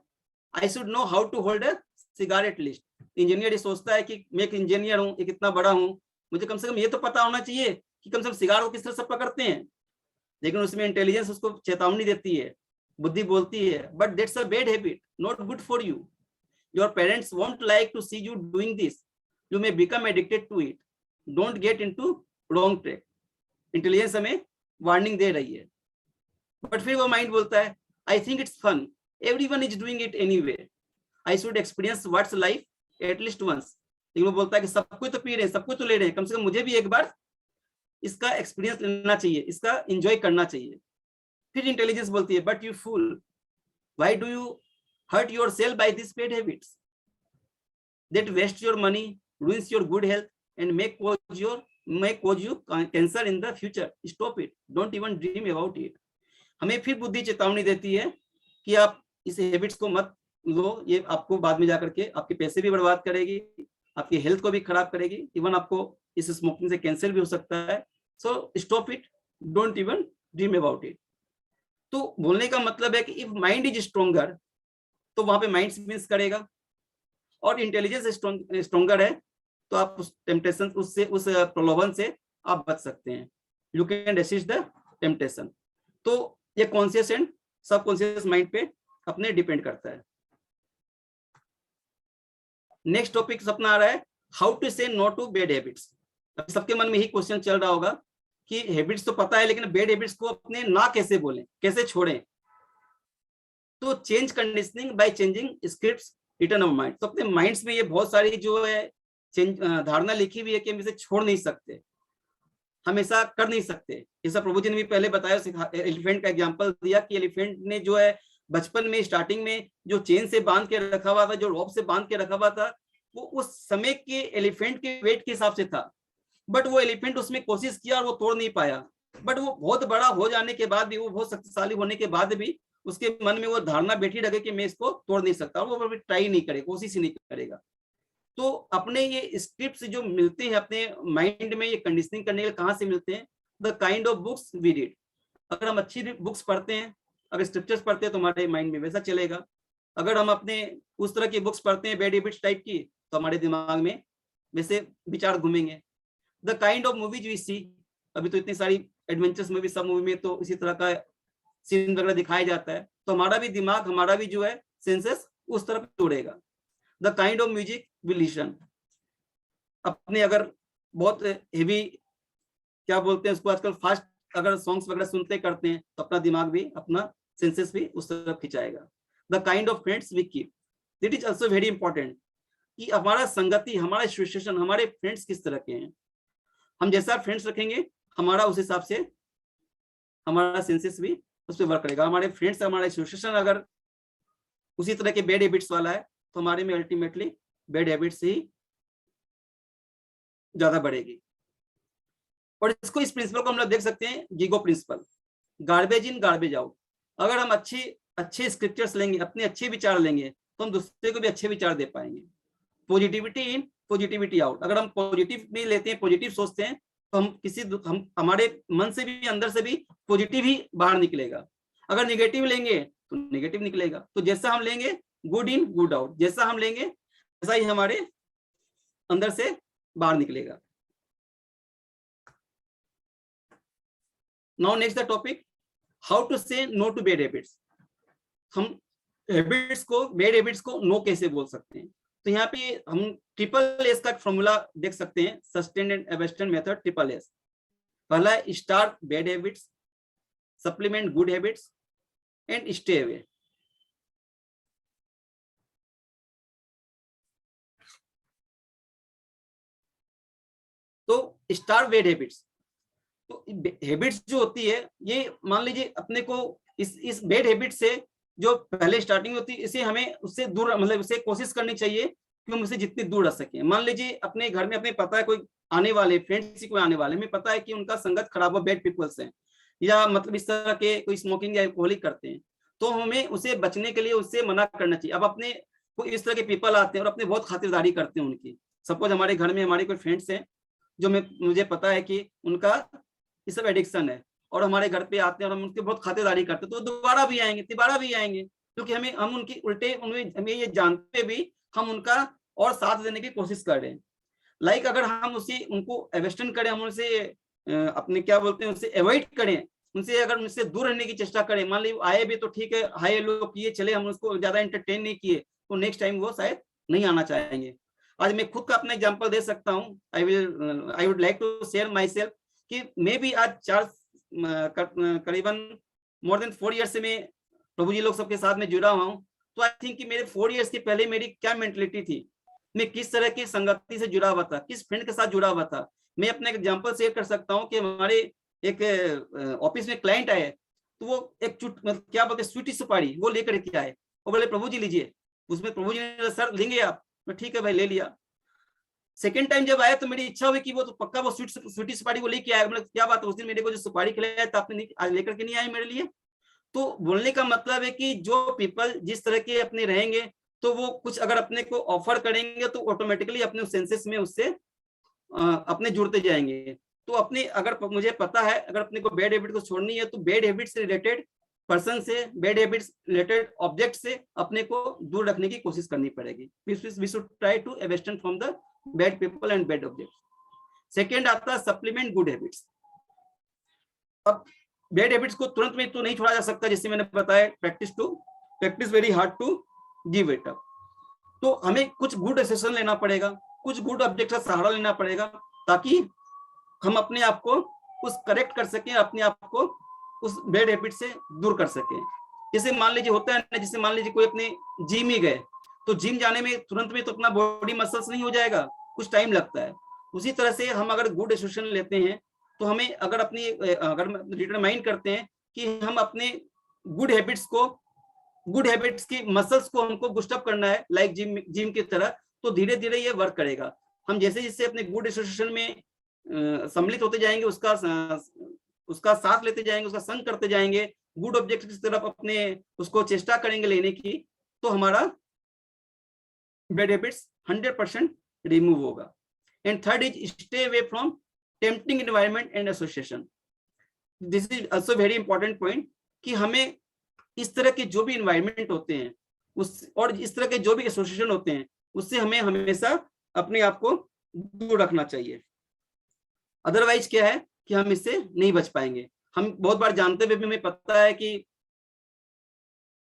I should know how to hold a cigar at least. Engineer ये सोचता है कि मैं एक इंजीनियर हूँ, एक इतना बड़ा हूँ, मुझे कम से कम ये तो पता होना चाहिए कि कम से कम सिगार को किस तरह से पकड़ते हैं। लेकिन उसमें इंटेलिजेंस उसको चेतावनी देती है, बुद्धि बोलती है, but that's a bad habit, not good for you. Your parents won't like to see you doing this, you may become addicted to it, don't get into wrong track. Intelligence हमें warning दे रही है, but फिर वो mind बोलता है I think it's fun, everyone is doing it anyway, I should experience what's life at least once. लेकिन वो बोलता है कि सब कोई तो पी रहे हैं, सब कोई तो ले रहे हैं, कम से कम मुझे भी एक बार इसका एक्सपीरियंस लेना चाहिए, इसका एंजॉय करना चाहिए। फिर इंटेलिजेंस बोलती है but you fool, why do you hurt yourself by this bad habits that waste your money, ruins your good health and may cause you cancer in the future. Stop it, don't even dream about it. हमें फिर बुद्धि चेतावनी देती है कि आप इस habits को मत लो, ये आपको बाद में जाकर के आपके पैसे भी बर्बाद करेगी, आपकी हेल्थ को भी खराब करेगी, इवन आपको इस स्मोकिंग से कैंसर भी हो सकता है। So stop it, don't even dream about it. तो बोलने का मतलब है कि इफ माइंड इज स्ट्रोंगर तो वहां पे माइंड मीन्स करेगा, और इंटेलिजेंस स्ट्रोंगर है तो आप उस टेम्पटेशन, उससे, उस प्रलोभन से आप बच सकते हैं। You can resist the temptation. तो ये कॉन्शियस एंड सबकॉन्शियस माइंड पे अपने डिपेंड करता है। नेक्स्ट टॉपिक सपना आ रहा है how to say no to bad habits. सबके मन में ही क्वेश्चन चल रहा होगा कि हैबिट्स तो पता है, लेकिन बैड हैबिट्स को अपने ना कैसे बोलें, कैसे छोड़ें। तो change conditioning by changing scripts written our mind. तो अपने माइंड्स में ये बहुत सारी जो है धारणा लिखी हुई है कि हम इसे छोड़ नहीं सकते, हम ऐसा कर नहीं सकते। जैसा प्रभु जी ने भी पहले बताया, एलिफेंट का एग्जांपल दिया कि एलिफेंट ने जो है बचपन में स्टार्टिंग में जो चेन से बांध के रखा हुआ था, जो रॉप से बांध के रखा हुआ था, वो उस समय के एलिफेंट के वेट के हिसाब से था, बट वो एलिफेंट उसमें कोशिश किया और वो तोड़ नहीं पाया। बट वो बहुत बड़ा हो जाने के बाद भी, वो बहुत शक्तिशाली होने के बाद भी उसके मन में वो धारणा बैठी रहे कि मैं इसको तोड़ नहीं सकता, और वो ट्राई नहीं करेगा, कोशिश ही नहीं करेगा। तो अपने ये स्क्रिप्ट्स जो मिलते हैं अपने माइंड में, ये कंडीशनिंग करने के कहाँ से मिलते हैं? The kind of books we read. अगर हम अच्छी बुक्स पढ़ते हैं, अगर स्क्रिप्चर्स पढ़ते हैं तो हमारे माइंड में वैसा चलेगा। अगर हम अपने उस तरह की बुक्स पढ़ते हैं बैड हैबिट्स टाइप की, तो हमारे दिमाग में वैसे विचार घूमेंगे। The kind of movies we see, अभी तो इतनी सारी एडवेंचर्स मूवी, सब मूवी में तो इसी तरह का सीन वगैरह दिखाया जाता है, तो हमारा भी दिमाग, हमारा भी जो है सेंसेस उस तरफ दौड़ेगा। The kind of music we listen, अपने अगर बहुत हेवी, क्या बोलते हैं उसको आजकल, फास्ट अगर सॉन्ग्स वगैरह सुनते करते हैं, तो अपना दिमाग भी, अपना सेंसेस भी उस तरफ खिंचाएगा। The kind of friends we keep, that is also very important कि हमारा संगति, हमारा एसोसिएशन, हमारे फ्रेंड्स किस तरह के हैं। हम जैसा फ्रेंड्स रखेंगे, हमारा उस हिसाब से हमारा सेंसेस भी उस पर वर्क करेगा। हमारे फ्रेंड्स, हमारा एसोसिएशन अगर उसी तरह के बैड हैबिट्स वाला है, तो हमारे में अल्टीमेटली बैड हैबिट्स ही ज्यादा बढ़ेगी। और इसको, इस प्रिंसिपल को हम लोग देख सकते हैं GIGO principle, garbage in garbage out. अगर हम अच्छे स्क्रिप्चर्स लेंगे, अपने अच्छे विचार लेंगे, तो हम दूसरे को भी अच्छे विचार दे पाएंगे। Positivity in positivity out. अगर हम पॉजिटिव भी लेते हैं, पॉजिटिव सोचते हैं, तो हम हमारे मन से भी, अंदर से भी पॉजिटिव ही बाहर निकलेगा। अगर नेगेटिव लेंगे तो नेगेटिव निकलेगा। तो जैसा हम लेंगे गुड इन गुड आउट, जैसा हम लेंगे वैसा ही हमारे अंदर से बाहर निकलेगा। Now next the topic, how to say no to bad habits. हम हैबिट्स को, बैड हैबिट्स को नो कैसे बोल सकते हैं? तो यहाँ पे हम ट्रिपल एस का फॉर्मूला देख सकते हैं, sustain and abstain method, triple S. पहला है start bad habits, supplement good habits and stay away. तो स्टार्ट बैड हैबिट्स, तो हैबिट्स जो होती है, ये मान लीजिए अपने को इस बैड हैबिट से जो पहले स्टार्टिंग होती है, इसे हमें उससे दूर, मतलब उसे कोशिश करनी चाहिए कि हम उससे जितनी दूर रह सकें। मान लीजिए अपने घर में, अपने पता है कोई आने वाले फ्रेंड्स ही कोई आने वाले, हमें पता है कि उनका संगत खराब हो, बैड पीपल्स हैं, या मतलब इस तरह के कोई स्मोकिंग या अल्कोहलिक करते हैं, तो हमें उसे बचने के लिए उससे मना करना चाहिए। अब अपने कोई इस तरह के पीपल आते हैं और अपने बहुत खातिरदारी करते हैं उनकी। सपोज हमारे घर में हमारे कोई फ्रेंड्स हैं जो मुझे पता है कि उनका ये सब एडिक्शन है, और हमारे घर पे आते हैं और हम उनके बहुत खातिरदारी करते हैं, तो दोबारा भी आएंगे, तिबारा भी आएंगे, क्योंकि हम उनकी उल्टे हमें ये जानते भी हम उनका और साथ देने की कोशिश कर रहे हैं। लाइक अगर हम उसी उनको एवेस्टन करें, हम उनसे अपने क्या बोलते हैं उससे अवॉइड करें, उनसे अगर उनसे दूर रहने की चेष्टा करें, मान लीजिए आए भी तो ठीक है, हाय हेलो किए चले, हम उसको ज्यादा एंटरटेन नहीं किए, तो नेक्स्ट टाइम वो शायद नहीं आना चाहेंगे। आज मैं खुद का अपना एग्जांपल दे सकता हूँ। I would like to share myself कि मैं भी आज करीबन मोर देन 4 ईयर्स से मैं प्रभु जी लोग सबके साथ में जुड़ा हुआ हूँ। तो आई थिंक कि मेरे 4 ईयर्स के पहले मेरी क्या मेंटलिटी थी, मैं किस तरह की संगति से जुड़ा हुआ था, किस फ्रेंड के साथ जुड़ा हुआ था। मैं अपना एग्जांपल शेयर कर सकता हूँ कि हमारे एक ऑफिस में क्लाइंट आए, तो वो एक मतलब क्या बोलते हैं स्वीटी सुपारी वो लेकर के आए, वो बोले प्रभु जी लीजिए। उसमें प्रभु जी ने सर लेंगे आप? मैं ठीक है भाई ले लिया। सेकंड टाइम जब आया तो मेरी इच्छा हुई कि वो तो पक्का वो स्वीटी सुपारी वो लेके आया। मतलब क्या बात है, उस दिन मेरे को जो सुपारी खिलाया था आपने आज लेकर के नहीं आए मेरे लिए। तो बोलने का मतलब है कि जो पीपल जिस तरह के अपने रहेंगे, तो वो कुछ अगर अपने को ऑफर करेंगे तो ऑटोमेटिकली अपने सेंसेस में उससे अपने जुड़ते जाएंगे। तो अपने अगर मुझे पता है अगर अपने को बैड हैबिट को छोड़नी है तो बैड हैबिट से रिलेटेड पर्सन से, बैड हैबिट्स रिलेटेड ऑब्जेक्ट से अपने को दूर रखने की कोशिश करनी पड़ेगी। We should try to abstain from the bad people and bad objects. Second आता है सप्लीमेंट गुड हैबिट्स। अब बैड हैबिट्स को तुरंत में तो नहीं छोड़ा जा सकता, जैसे मैंने बताया practice very hard to give it up. तो हमें कुछ गुड एसेशन लेना पड़ेगा, कुछ गुड ऑब्जेक्ट का सहारा लेना पड़ेगा, ताकि हम अपने आप को उस करेक्ट कर सकें, अपने आप को उस बैड हैबिट से दूर कर सकें। जैसे मान लीजिए होता है ना, जैसे मान लीजिए कोई अपने जिम ही गए, तो जिम जाने में तुरंत में तो अपना बॉडी मसल्स नहीं हो जाएगा, कुछ टाइम लगता है। उसी तरह से हम अगर गुड एसोसिएशन लेते हैं तो हमें अगर डिटरमाइन करते हैं कि हम अपने गुड हैबिट्स की मसल्स को हमको बूस्ट अप करना है, लाइक जिम की तरह, तो धीरे धीरे ये वर्क करेगा। हम जैसे जैसे अपने गुड एसोसिएशन में सम्मिलित होते जाएंगे, उसका साथ लेते जाएंगे, उसका संग करते जाएंगे, गुड ऑब्जेक्ट की तरफ अपने उसको चेष्टा करेंगे लेने की, तो हमारा बैड हैबिट्स 100% रिमूव होगा। And third is stay away from tempting environment and association. This is also very important point कि हमें इस तरह के जो भी इन्वायरमेंट होते हैं उस और इस तरह के जो भी एसोसिएशन होते हैं उससे हमें हमेशा अपने आप को दूर रखना चाहिए। अदरवाइज क्या है कि हम इससे नहीं बच पाएंगे। हम बहुत बार जानते हुए भी हमें पता है कि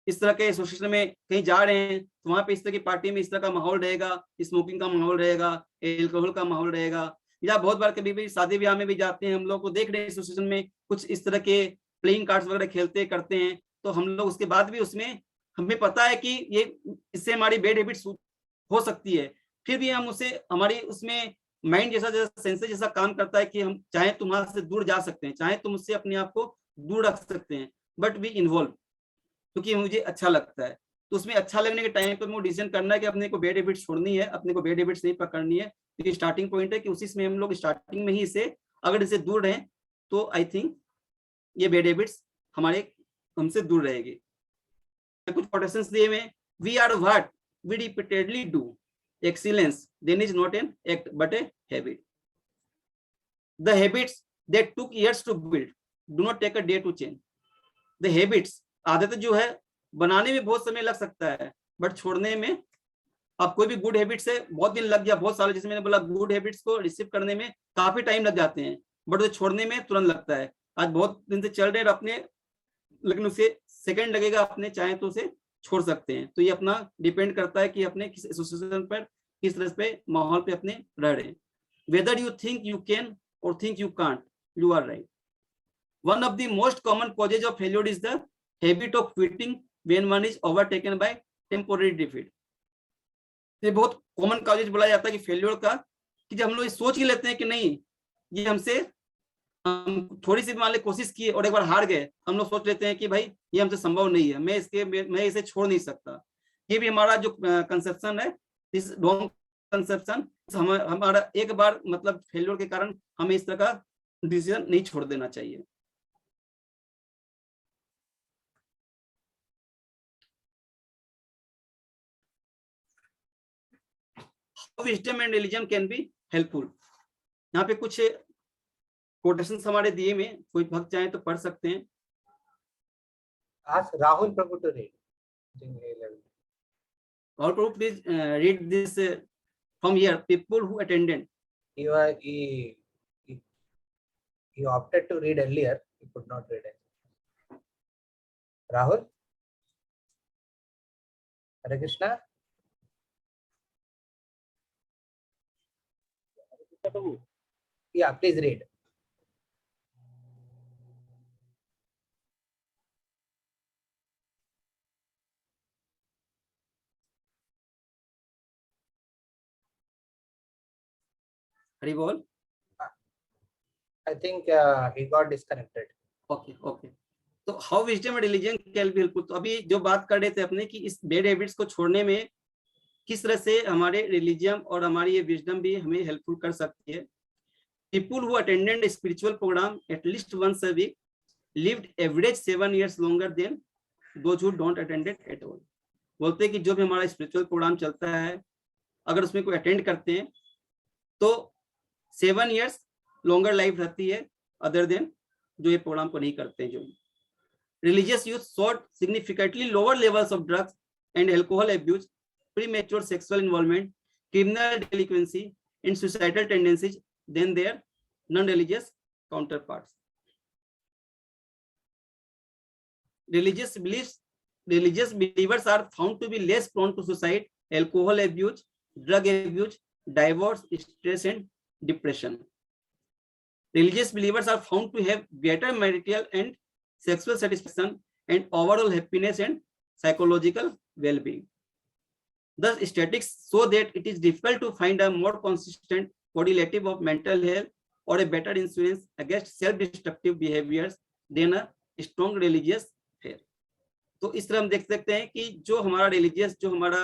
इस तरह के एसोसिएशन में कहीं जा रहे हैं तो वहां पे इस तरह की पार्टी में इस तरह का माहौल रहेगा, स्मोकिंग का माहौल रहेगा, एल्कोहल का माहौल रहेगा। या बहुत बार कभी भी शादी ब्याह में भी जाते हैं, हम लोग को देख रहे हैं एसोसिएशन में कुछ इस तरह के प्लेइंग कार्ड्स वगैरह खेलते करते हैं, तो हम लोग उसके बाद भी उसमें हमें पता है कि ये इससे हमारी बैड हैबिट्स हो सकती है, फिर भी हम उसे हमारी उसमें माइंड जैसा सेंसर जैसा काम करता है कि हम चाहे तुम वहां से दूर जा सकते हैं, चाहे तुम उससे अपने आप को दूर रख सकते हैं, बट वी इन्वॉल्व क्योंकि मुझे अच्छा लगता है। तो उसमें अच्छा लगने के टाइम पर मुझे डिसीजन करना है कि अपने को बैड हैबिट्स छोड़नी है, अपने को बैड हैबिट्स नहीं पकड़नी है, क्योंकि स्टार्टिंग पॉइंट है कि उसी में हम लोग स्टार्टिंग में ही इसे अगर इसे दूर रहें तो आई थिंक ये बैड हैबिट्स हमारे हमसे दूर रहेगी। कुछ कोटेशंस दिए में, we are what we repeatedly do, excellence then is not an act but a habit, the habits that took years to build do not take a day to change. The habits आदत जो है बनाने में बहुत समय लग सकता है, बट छोड़ने में आप कोई भी गुड हैबिट्स है बहुत दिन लग गया, बहुत साल, जैसे मैंने बोला गुड हैबिट्स को रिसीव करने में काफी टाइम लग जाते हैं, बट उसे छोड़ने में तुरंत लगता है। आज बहुत दिन से चल रहे हैं अपने, लेकिन उसे सेकंड लगेगा, अपने चाहे तो उसे छोड़ सकते हैं। तो ये अपना डिपेंड करता है कि अपने किस एसोसिएशन पर, किस तरह पे माहौल पे अपने रह रहे हैं। Whether you think you can or think you can't, you are right. One of the most common causes of failure is the habit of quitting when one is overtaken by temporary defeat. ये बहुत common causes बोला जाता है कि failure का, कि जब हम लोग सोच ही लेते हैं कि नहीं ये हमसे, हम थोड़ी सी मान ले कोशिश की और एक बार हार गए, हम लोग सोच लेते हैं कि भाई ये हमसे संभव नहीं है, मैं इसे छोड़ नहीं सकता। ये भी हमारा जो कंसेप्शन है, इस रॉन्ग कंसेप्शन, हमारा एक बार मतलब फेल्योर के कारण हमें इस तरह का डिसीजन नहीं छोड़ देना चाहिए। wisdom and religion can be helpful। यहाँ पे कुछ कोटेशंस हमारे दिए में, कोई भक्त चाहे तो पढ़ सकते हैं। Ask Rahul Prabhu to read. I think he will. और प्रभु please read this from here, people who attended. He opted to read earlier. He could not read it. Rahul? Hare Krishna? Yeah, please read. Hari बोल। I think he got disconnected. Okay okay. तो how wisdom and religion can be helpful. तो अभी जो बात कर रहे थे अपने कि इस बैड हैबिट्स को छोड़ने में किस तरह से हमारे रिलीजियम और हमारी ये विजडम भी हमें हेल्पफुल कर सकती है। People who attended spiritual program at least once a week lived average 7 years longer than those who don't attend it at all। बोलते हैं कि जो भी हमारा स्पिरिचुअल प्रोग्राम चलता है, अगर उसमें कोई अटेंड करते हैं तो 7 years लॉन्गर लाइफ रहती है अदर देन जो ये प्रोग्राम को नहीं करते हैं। जो religious youth sought significantly lower levels of drugs and alcohol abuse, premature sexual involvement, criminal delinquency, and suicidal tendencies than their non-religious counterparts। Religious believers are found to be less prone to suicide, alcohol abuse, drug abuse, divorce, stress, and depression। Religious believers are found to have better marital and sexual satisfaction and overall happiness and psychological well-being। Thus, statistics show that it is difficult to find a more consistent correlative of mental health or a better insurance against self-destructive behaviors than a strong religious faith। तो इस तरह हम देख सकते हैं कि जो हमारा रिलीजियस, जो हमारा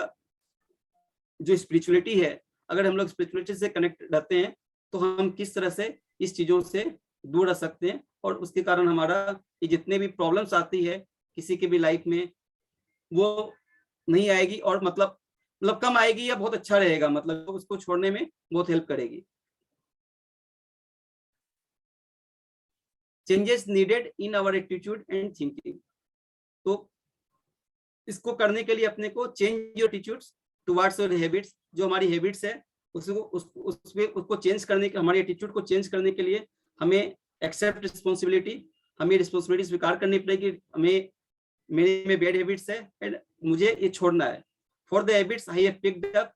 जो स्पिरिचुअलिटी है, अगर हम लोग स्पिरिचुअलिटी से कनेक्ट रहते हैं तो हम किस तरह से इस चीजों से दूर रह सकते हैं, और उसके कारण हमारा ये जितने भी प्रॉब्लम्स आती है किसी के भी लाइफ में वो नहीं आएगी, और मतलब कम आएगी या बहुत अच्छा रहेगा, मतलब उसको छोड़ने में बहुत हेल्प करेगी। Changes needed in our attitude and thinking. तो इसको करने के लिए अपने को change your attitudes towards your habits. जो हमारी हैबिट्स है उसको चेंज करने के, हमारी एटीट्यूड को चेंज करने के लिए हमें एक्सेप्ट रिस्पॉन्सिबिलिटी, हमें रिस्पॉन्सिबिलिटी स्वीकार करनी पड़ेगी। हमें मेरे में बैड हैबिट्स है एंड मुझे ये छोड़ना है। For the habits I have picked up,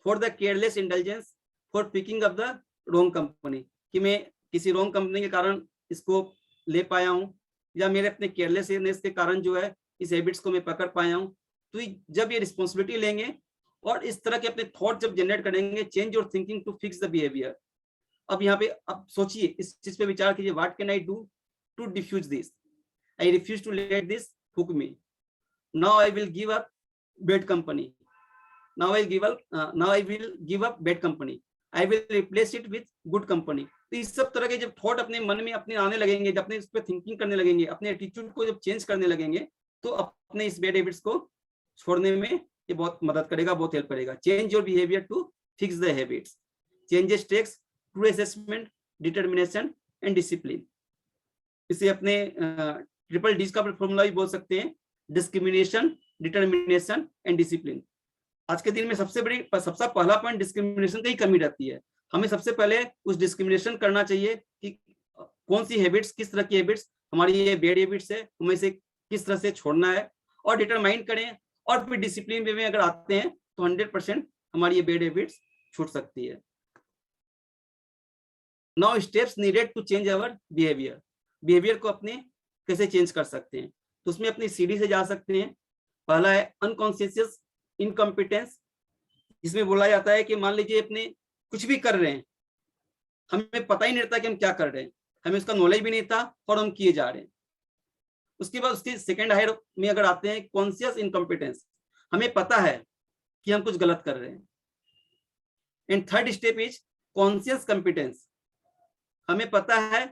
for the careless intelligence, for picking up the wrong company, कि मैं किसी रॉन्ग कंपनी के कारण इसको ले पाया हूँ, या मेरे अपने केयरलेसनेस के कारण जो है इस हैबिट्स को मैं पकड़ पाया हूँ। तो जब ये रिस्पॉन्सिबिलिटी लेंगे और इस तरह के अपने थॉट जब जनरेट करेंगे, change your thinking to fix the behaviour. अब यहाँ पे अब सोचिए, इस चीज पे विचार कीजिए, what can I do to defuse this. I refuse to let this hook me. Now I will give up bad company. Now I will give up bad company. I will replace it with good company. तो इस सब तरह के जब thought अपने मन में अपने आने लगेंगे, जब अपने इस पर थिंकिंग करने लगेंगे, अपने एटीट्यूड को जब चेंज करने लगेंगे, तो अपने इस बैड हैबिट्स को छोड़ने में ये बहुत मदद करेगा, बहुत हेल्प करेगा। Change your behaviour to fix the habits. Changes takes true assessment, determination and discipline. इसे अपने ट्रिपल डी का फॉर्मूला भी बोल सकते हैं, डिस्क्रिमिनेशन, डिटर्मिनेशन एंड डिसिप्लिन। आज के दिन में सबसे पहला पॉइंट डिस्क्रिमिनेशन की कमी रहती है। हमें सबसे पहले उस डिस्क्रिमिनेशन करना चाहिए कि कौन सी हैबिट्स, किस तरह की हैबिट्स हमारी ये बैड हैबिट्स है, हमें इसे किस तरह से छोड़ना है, और डिटरमाइन करें। और फिर डिसिप्लिन वे में अगर आते हैं तो 100% हमारी ये बैड हैबिट्स छूट सकती है। Now steps needed to change our behaviour. Behaviour को अपने कैसे चेंज कर सकते हैं, तो उसमें अपनी सीढ़ी से जा सकते हैं। पहला है अनकॉन्शियस इनकॉम्पिटेंस, जिसमें बोला जाता है कि मान लीजिए अपने कुछ भी कर रहे हैं, हमें पता ही नहीं रहता कि हम क्या कर रहे हैं, हमें उसका नॉलेज भी नहीं था और हम किए जा रहे हैं। उसके बाद उसके सेकंड हायर में अगर आते हैं कॉन्शियस इनकॉम्पिटेंस, हमें पता है कि हम कुछ गलत कर रहे हैं। And third step is conscious competence, हमें पता है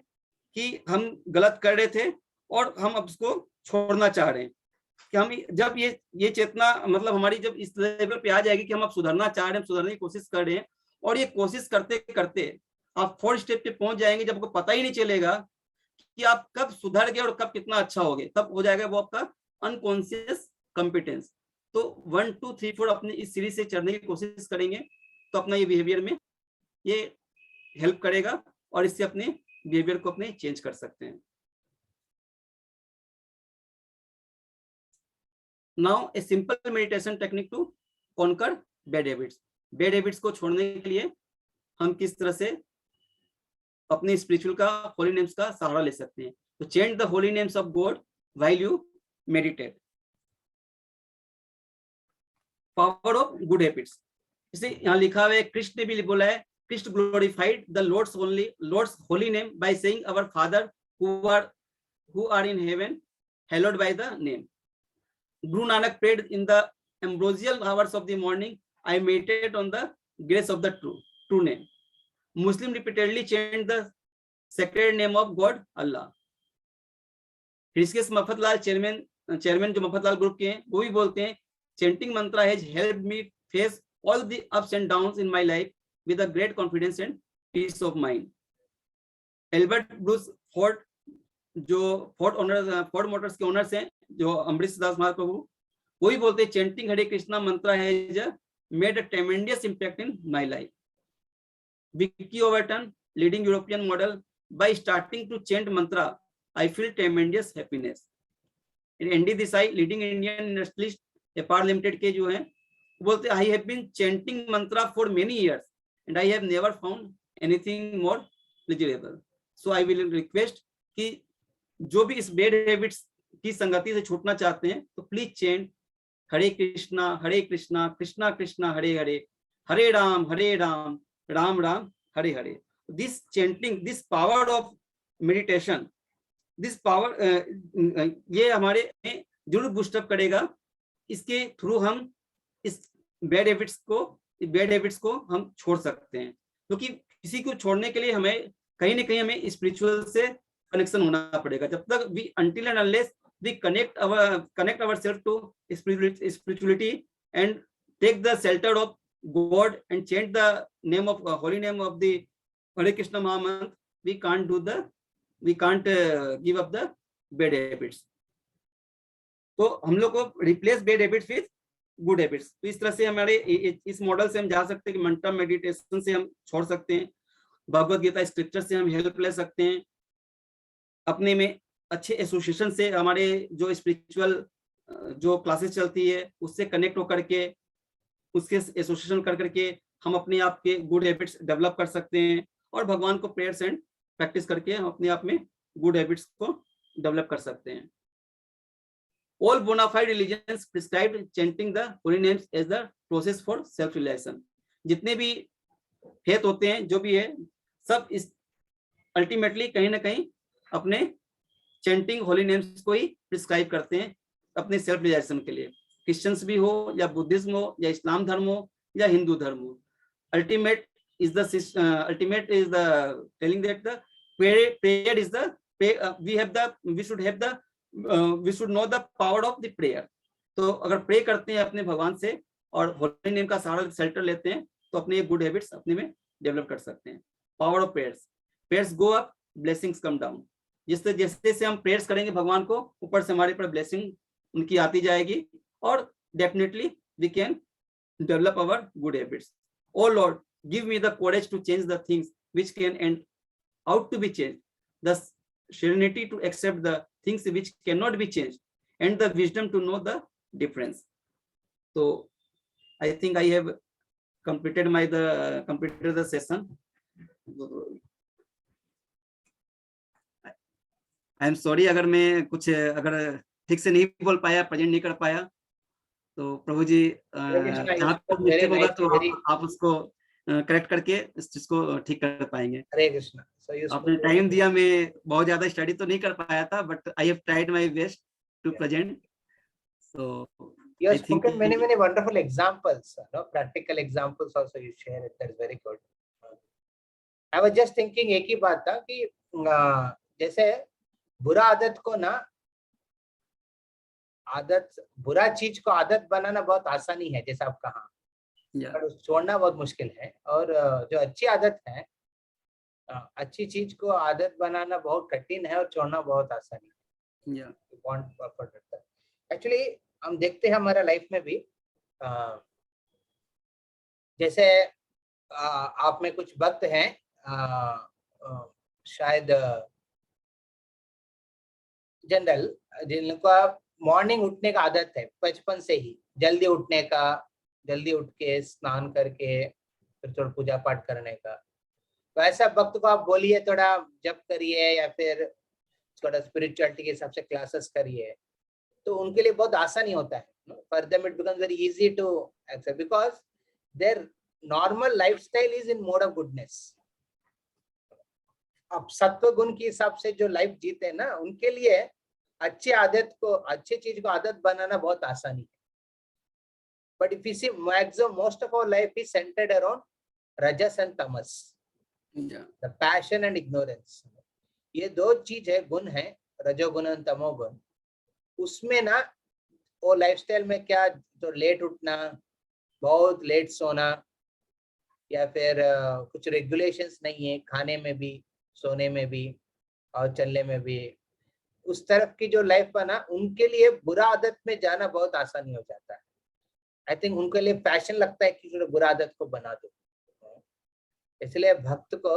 कि हम गलत कर रहे थे और हम अब उसको छोड़ना चाह रहे हैं। कि हम जब ये चेतना मतलब हमारी जब इस लेवल पे आ जाएगी कि हम अब सुधरना चाह रहे हैं, सुधरने की कोशिश कर रहे हैं, और ये कोशिश करते करते आप 4th स्टेप पे पहुंच जाएंगे जब आपको पता ही नहीं चलेगा कि आप कब सुधर गए और कब कितना अच्छा हो गए, तब हो जाएगा वो आपका अनकॉन्शियस कॉम्पिटेंस। तो 1 2 3 4 अपनी इस सीरीज से चढ़ने की कोशिश करेंगे तो अपना ये बिहेवियर में ये हेल्प करेगा और इससे अपने बिहेवियर को अपने चेंज कर सकते हैं। Now a simple meditation technique to conquer bad habits. Bad habits को छोड़ने के लिए हम किस तरह से अपने स्पिरिचुअल का होली नेम्स का सहारा ले सकते हैं। तो chant the holy names of God while you meditate. Power of good habits, इसे यहाँ लिखा हुआ है, कृष्ण ने भी बोला है, Krishna glorified the lord's holy name by saying our father who are in heaven, hallowed by the name. Guru Nanak prayed in the ambrosial hours of the morning, I meditate on the grace of the true name. Muslim repeatedly chant the sacred name of God, Allah. Rishikesh Mafatlal chairman जो Mafatlal group के हैं वो भी बोलते हैं, chanting mantra has helped me face all the ups and downs in my life with a great confidence and peace of mind. Albert Bruce Ford जो Ford Motors के ओनर्स हैं, जो अमरीश दास महाराज प्रभु, वही बोलते हैं chanting Hare Krishna mantra has made a tremendous impact in my life. Vicky Overton leading European model, by starting to chant mantra I feel tremendous happiness. N D Desai leading Indian industrialist Apar limited के जो हैं बोलते I have been chanting mantra for many years and I have never found anything more pleasurable. So I will request कि जो भी इस bad habits की संगति से छूटना चाहते हैं तो please chant Hare Krishna Krishna Krishna Hare Hare, Hare Ram Ram Ram Hare Hare. This chanting, this power of meditation, this power ये हमारे जरूर बूस्टअप करेगा। इसके थ्रू हम इस बैड हैबिट्स को हम छोड़ सकते हैं, क्योंकि किसी को छोड़ने के लिए हमें कहीं ना कहीं हमें स्पिरिचुअल से कनेक्शन होना पड़ेगा। जब तक we until and unless we connect ourselves to spirituality and take the shelter of God and chant the name of holy name of the Hare Krishna mahamantra, we can't give up the bad habits. तो हम लोग को replace bad habits with good habits. तो इस तरह से हमारे इस मॉडल से हम जा सकते हैं कि मंत्र मेडिटेशन से हम छोड़ सकते हैं, भगवत गीता स्क्रिप्चर से हम हेल्प ले सकते हैं, अपने में अच्छे एसोसिएशन से हमारे जो स्पिरिचुअल जो क्लासेस चलती है उससे कनेक्ट होकर के उसके एसोसिएशन कर करके हम अपने आप के गुड हैबिट्स डेवलप कर सकते हैं और भगवान को प्रेयर्स एंड प्रैक्टिस करके हम अपने आप में गुड हैबिट्स को डेवलप कर सकते हैं। All bona fide religions prescribed chanting the holy names as the process for self realization. जितने भी फेथ होते हैं जो भी है सब इस अल्टीमेटली कहीं ना कहीं अपने चैंटिंग होली नेम्स को ही प्रिस्क्राइब करते हैं अपने सेल्फ रियलाइजेशन के लिए। क्रिश्चियंस भी हो या बुद्धिज्म हो या इस्लाम धर्म हो या हिंदू धर्म हो, ultimate is the telling that the prayer is the we should know the power of the prayer. तो अगर प्रे करते हैं अपने भगवान से और होली नेम का सहारा शेल्टर लेते हैं तो अपने गुड हैबिट्स अपने में डेवलप कर सकते हैं। Power of prayers go up, blessings come down. जैसे जैसे हम प्रेयर्स करेंगे भगवान को, ऊपर से हमारे पर ब्लेसिंग उनकी आती जाएगी और definitely we can develop our good habits. O lord, give me the courage to change the things which can and out to be changed, the serenity to accept the things which cannot be changed, and the wisdom to know the difference. So I think I have completed the session. I am sorry अगर मैं कुछ अगर ठीक से नहीं बोल पाया, present नहीं कर पाया, तो प्रभु जी जहाँ तक मिस्टेक होगा तो आप उसको करेक्ट करके इस चीज को ठीक कर पाएंगे। हरे कृष्णा। आपने टाइम दिया, मैं बहुत ज्यादा स्टडी तो नहीं कर पाया था, but I have tried my best to present. So you have spoken many wonderful examples, practical examples also you share it. That is very good. I was just thinking एक ही बात था कि जैसे बुरा आदत को ना बुरा चीज को आदत बनाना बहुत आसानी है, जैसा आप कहा, पर छोड़ना बहुत मुश्किल है। और जो अच्छी आदत है अच्छी चीज को आदत बनाना बहुत कठिन है और छोड़ना बहुत आसान है। Yeah. एक्चुअली हम देखते हैं हमारा लाइफ में भी जैसे आप में कुछ भक्त हैं शायद जनरल जिनको मॉर्निंग उठने का आदत है बचपन से ही, जल्दी उठने का, जल्दी उठ के स्नान करके फिर थोड़ा पूजा पाठ करने का। तो ऐसा भक्त को आप बोलिए थोड़ा जप करिए या फिर थोड़ा स्पिरिचुअलिटी के हिसाब से क्लासेस करिए, तो उनके लिए बहुत आसानी होता है। For them it becomes very easy to accept because their normal lifestyle is in mode of goodness. अब सत्व गुण के हिसाब से जो लाइफ जीते हैं ना, उनके लिए अच्छी आदत को, अच्छी चीज को आदत बनाना बहुत आसानी है। But if you see maximum most of our life is centered around rajas and tamas, the passion and ignorance. ये दो चीज है, गुण है, रजोगुण और तमोगुण। उसमें ना वो लाइफस्टाइल में क्या, तो लेट उठना, बहुत लेट सोना, या फिर कुछ रेगुलेशंस नहीं है खाने में भी, सोने में भी और चलने में भी। उस तरफ की जो लाइफ बना, उनके लिए बुरा आदत में जाना बहुत आसानी हो जाता है। आई थिंक उनके लिए फैशन लगता है कि बुरा आदत को बना दो। इसलिए भक्त को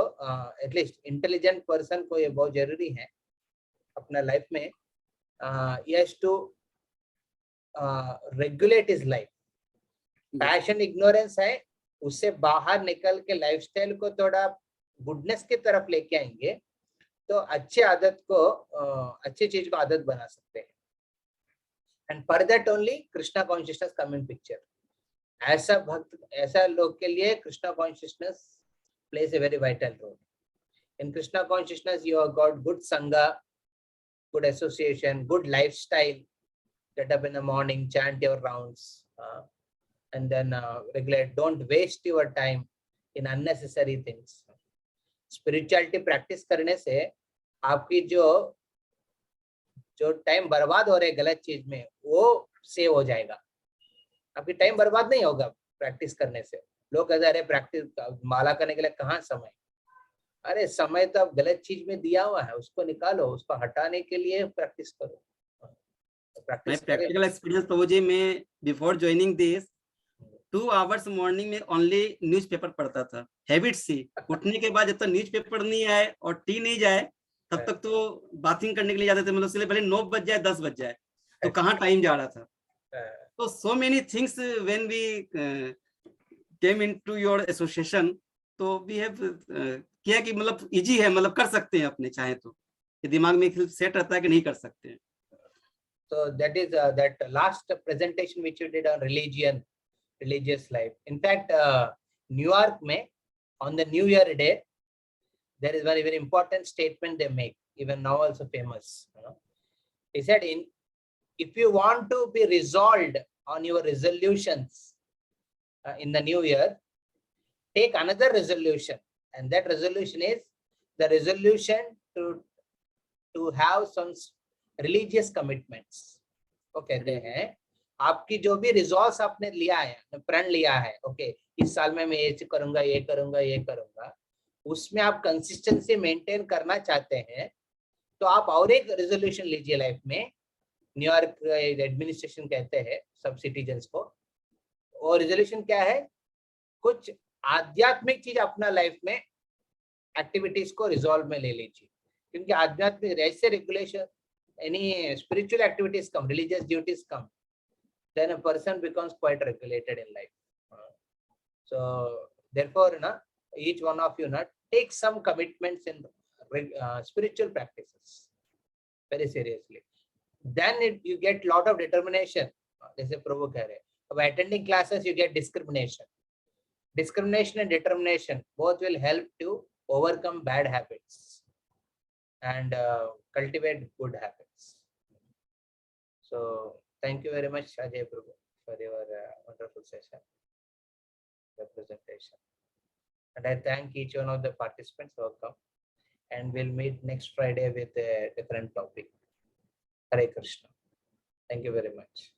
एटलीस्ट इंटेलिजेंट पर्सन को ये बहुत जरूरी है अपना लाइफ में yes to regulate his life. Passion ignorance है, उससे बाहर निकल के लाइफस्टाइल को थोड़ा गुडनेस की तरफ लेके आएंगे तो अच्छी आदत को, अच्छी चीज को आदत बना सकते हैं। And for that only Krishna consciousness come in picture. ऐसा भक्त, ऐसा लोग के लिए Krishna consciousness plays a very vital role. In Krishna consciousness, you have got good sangha, good association, good lifestyle. Get up in the morning, chant your rounds, and then regulate. Don't waste your time in unnecessary things. Spirituality practice करने से आपकी जो time बर्बाद हो रहे गलत चीज में, वो सेव हो जाएगा। आपकी टाइम बर्बाद नहीं होगा प्रैक्टिस करने से। लोग कहते हैं अरे प्रैक्टिस माला करने के लिए कहाँ समय। अरे समय तो अब गलत चीज में दिया हुआ है, उसको निकालो, उसको हटाने के लिए प्रैक्टिस करो। मैं प्रैक्टिकल एक्सपीरियंस प्रभु जी, मैं before joining this 2 hours morning में ओनली न्यूज़पेपर पढ़ता था। हैबिट सी, उठने के बाद जब तक न्यूज़पेपर नहीं आए और टी नहीं जाए तब तक तो बाथिंग करने के लिए जाते थे। मतलब इसलिए भले 9 बज जाए 10 बज जाए तो कहाँ टाइम जा रहा था। तो so many things when we came into your association, तो we have किया कि मतलब इजी है, मतलब कर सकते हैं अपने चाहे तो। ये दिमाग में सेट रहता है कि नहीं कर सकते हैं। So that is that last presentation which you did on religion, religious life. In fact, New York में on the New Year day, there is very very important statement they make, even now also famous. He said, if you want to be resolved on your resolutions in the new year, take another resolution, and that resolution is the resolution to have some religious commitments. वो कहते हैं आपकी जो भी resolve आपने लिया है, प्रण लिया है, ओके इस साल में मैं ये करूंगा, ये करूंगा, ये करूंगा, उसमें आप कंसिस्टेंसी मेंटेन करना चाहते हैं तो आप और एक रेजोल्यूशन लीजिए लाइफ में। न्यूयॉर्क एडमिनिस्ट्रेशन कहते हैं सब सिटीजन्स को, और रेजोल्यूशन क्या है, कुछ आध्यात्मिक चीज अपना लाइफ में एक्टिविटीज को रिजॉल्व में ले लीजिए। क्योंकि आध्यात्मिक ऐसे regulation, any spiritual activities come, religious duties come, then a person becomes quite regulated in life. So therefore each one of you take some commitments in spiritual practices very seriously, then you get lot of determination. जैसे प्रभु कह रहे, by attending classes you get discrimination and determination both will help to overcome bad habits and cultivate good habits. So thank you very much, Ajay Prabhu, for your wonderful session, representation. And I thank each one of the participants who have come. And we'll meet next Friday with a different topic. Hare Krishna. Thank you very much.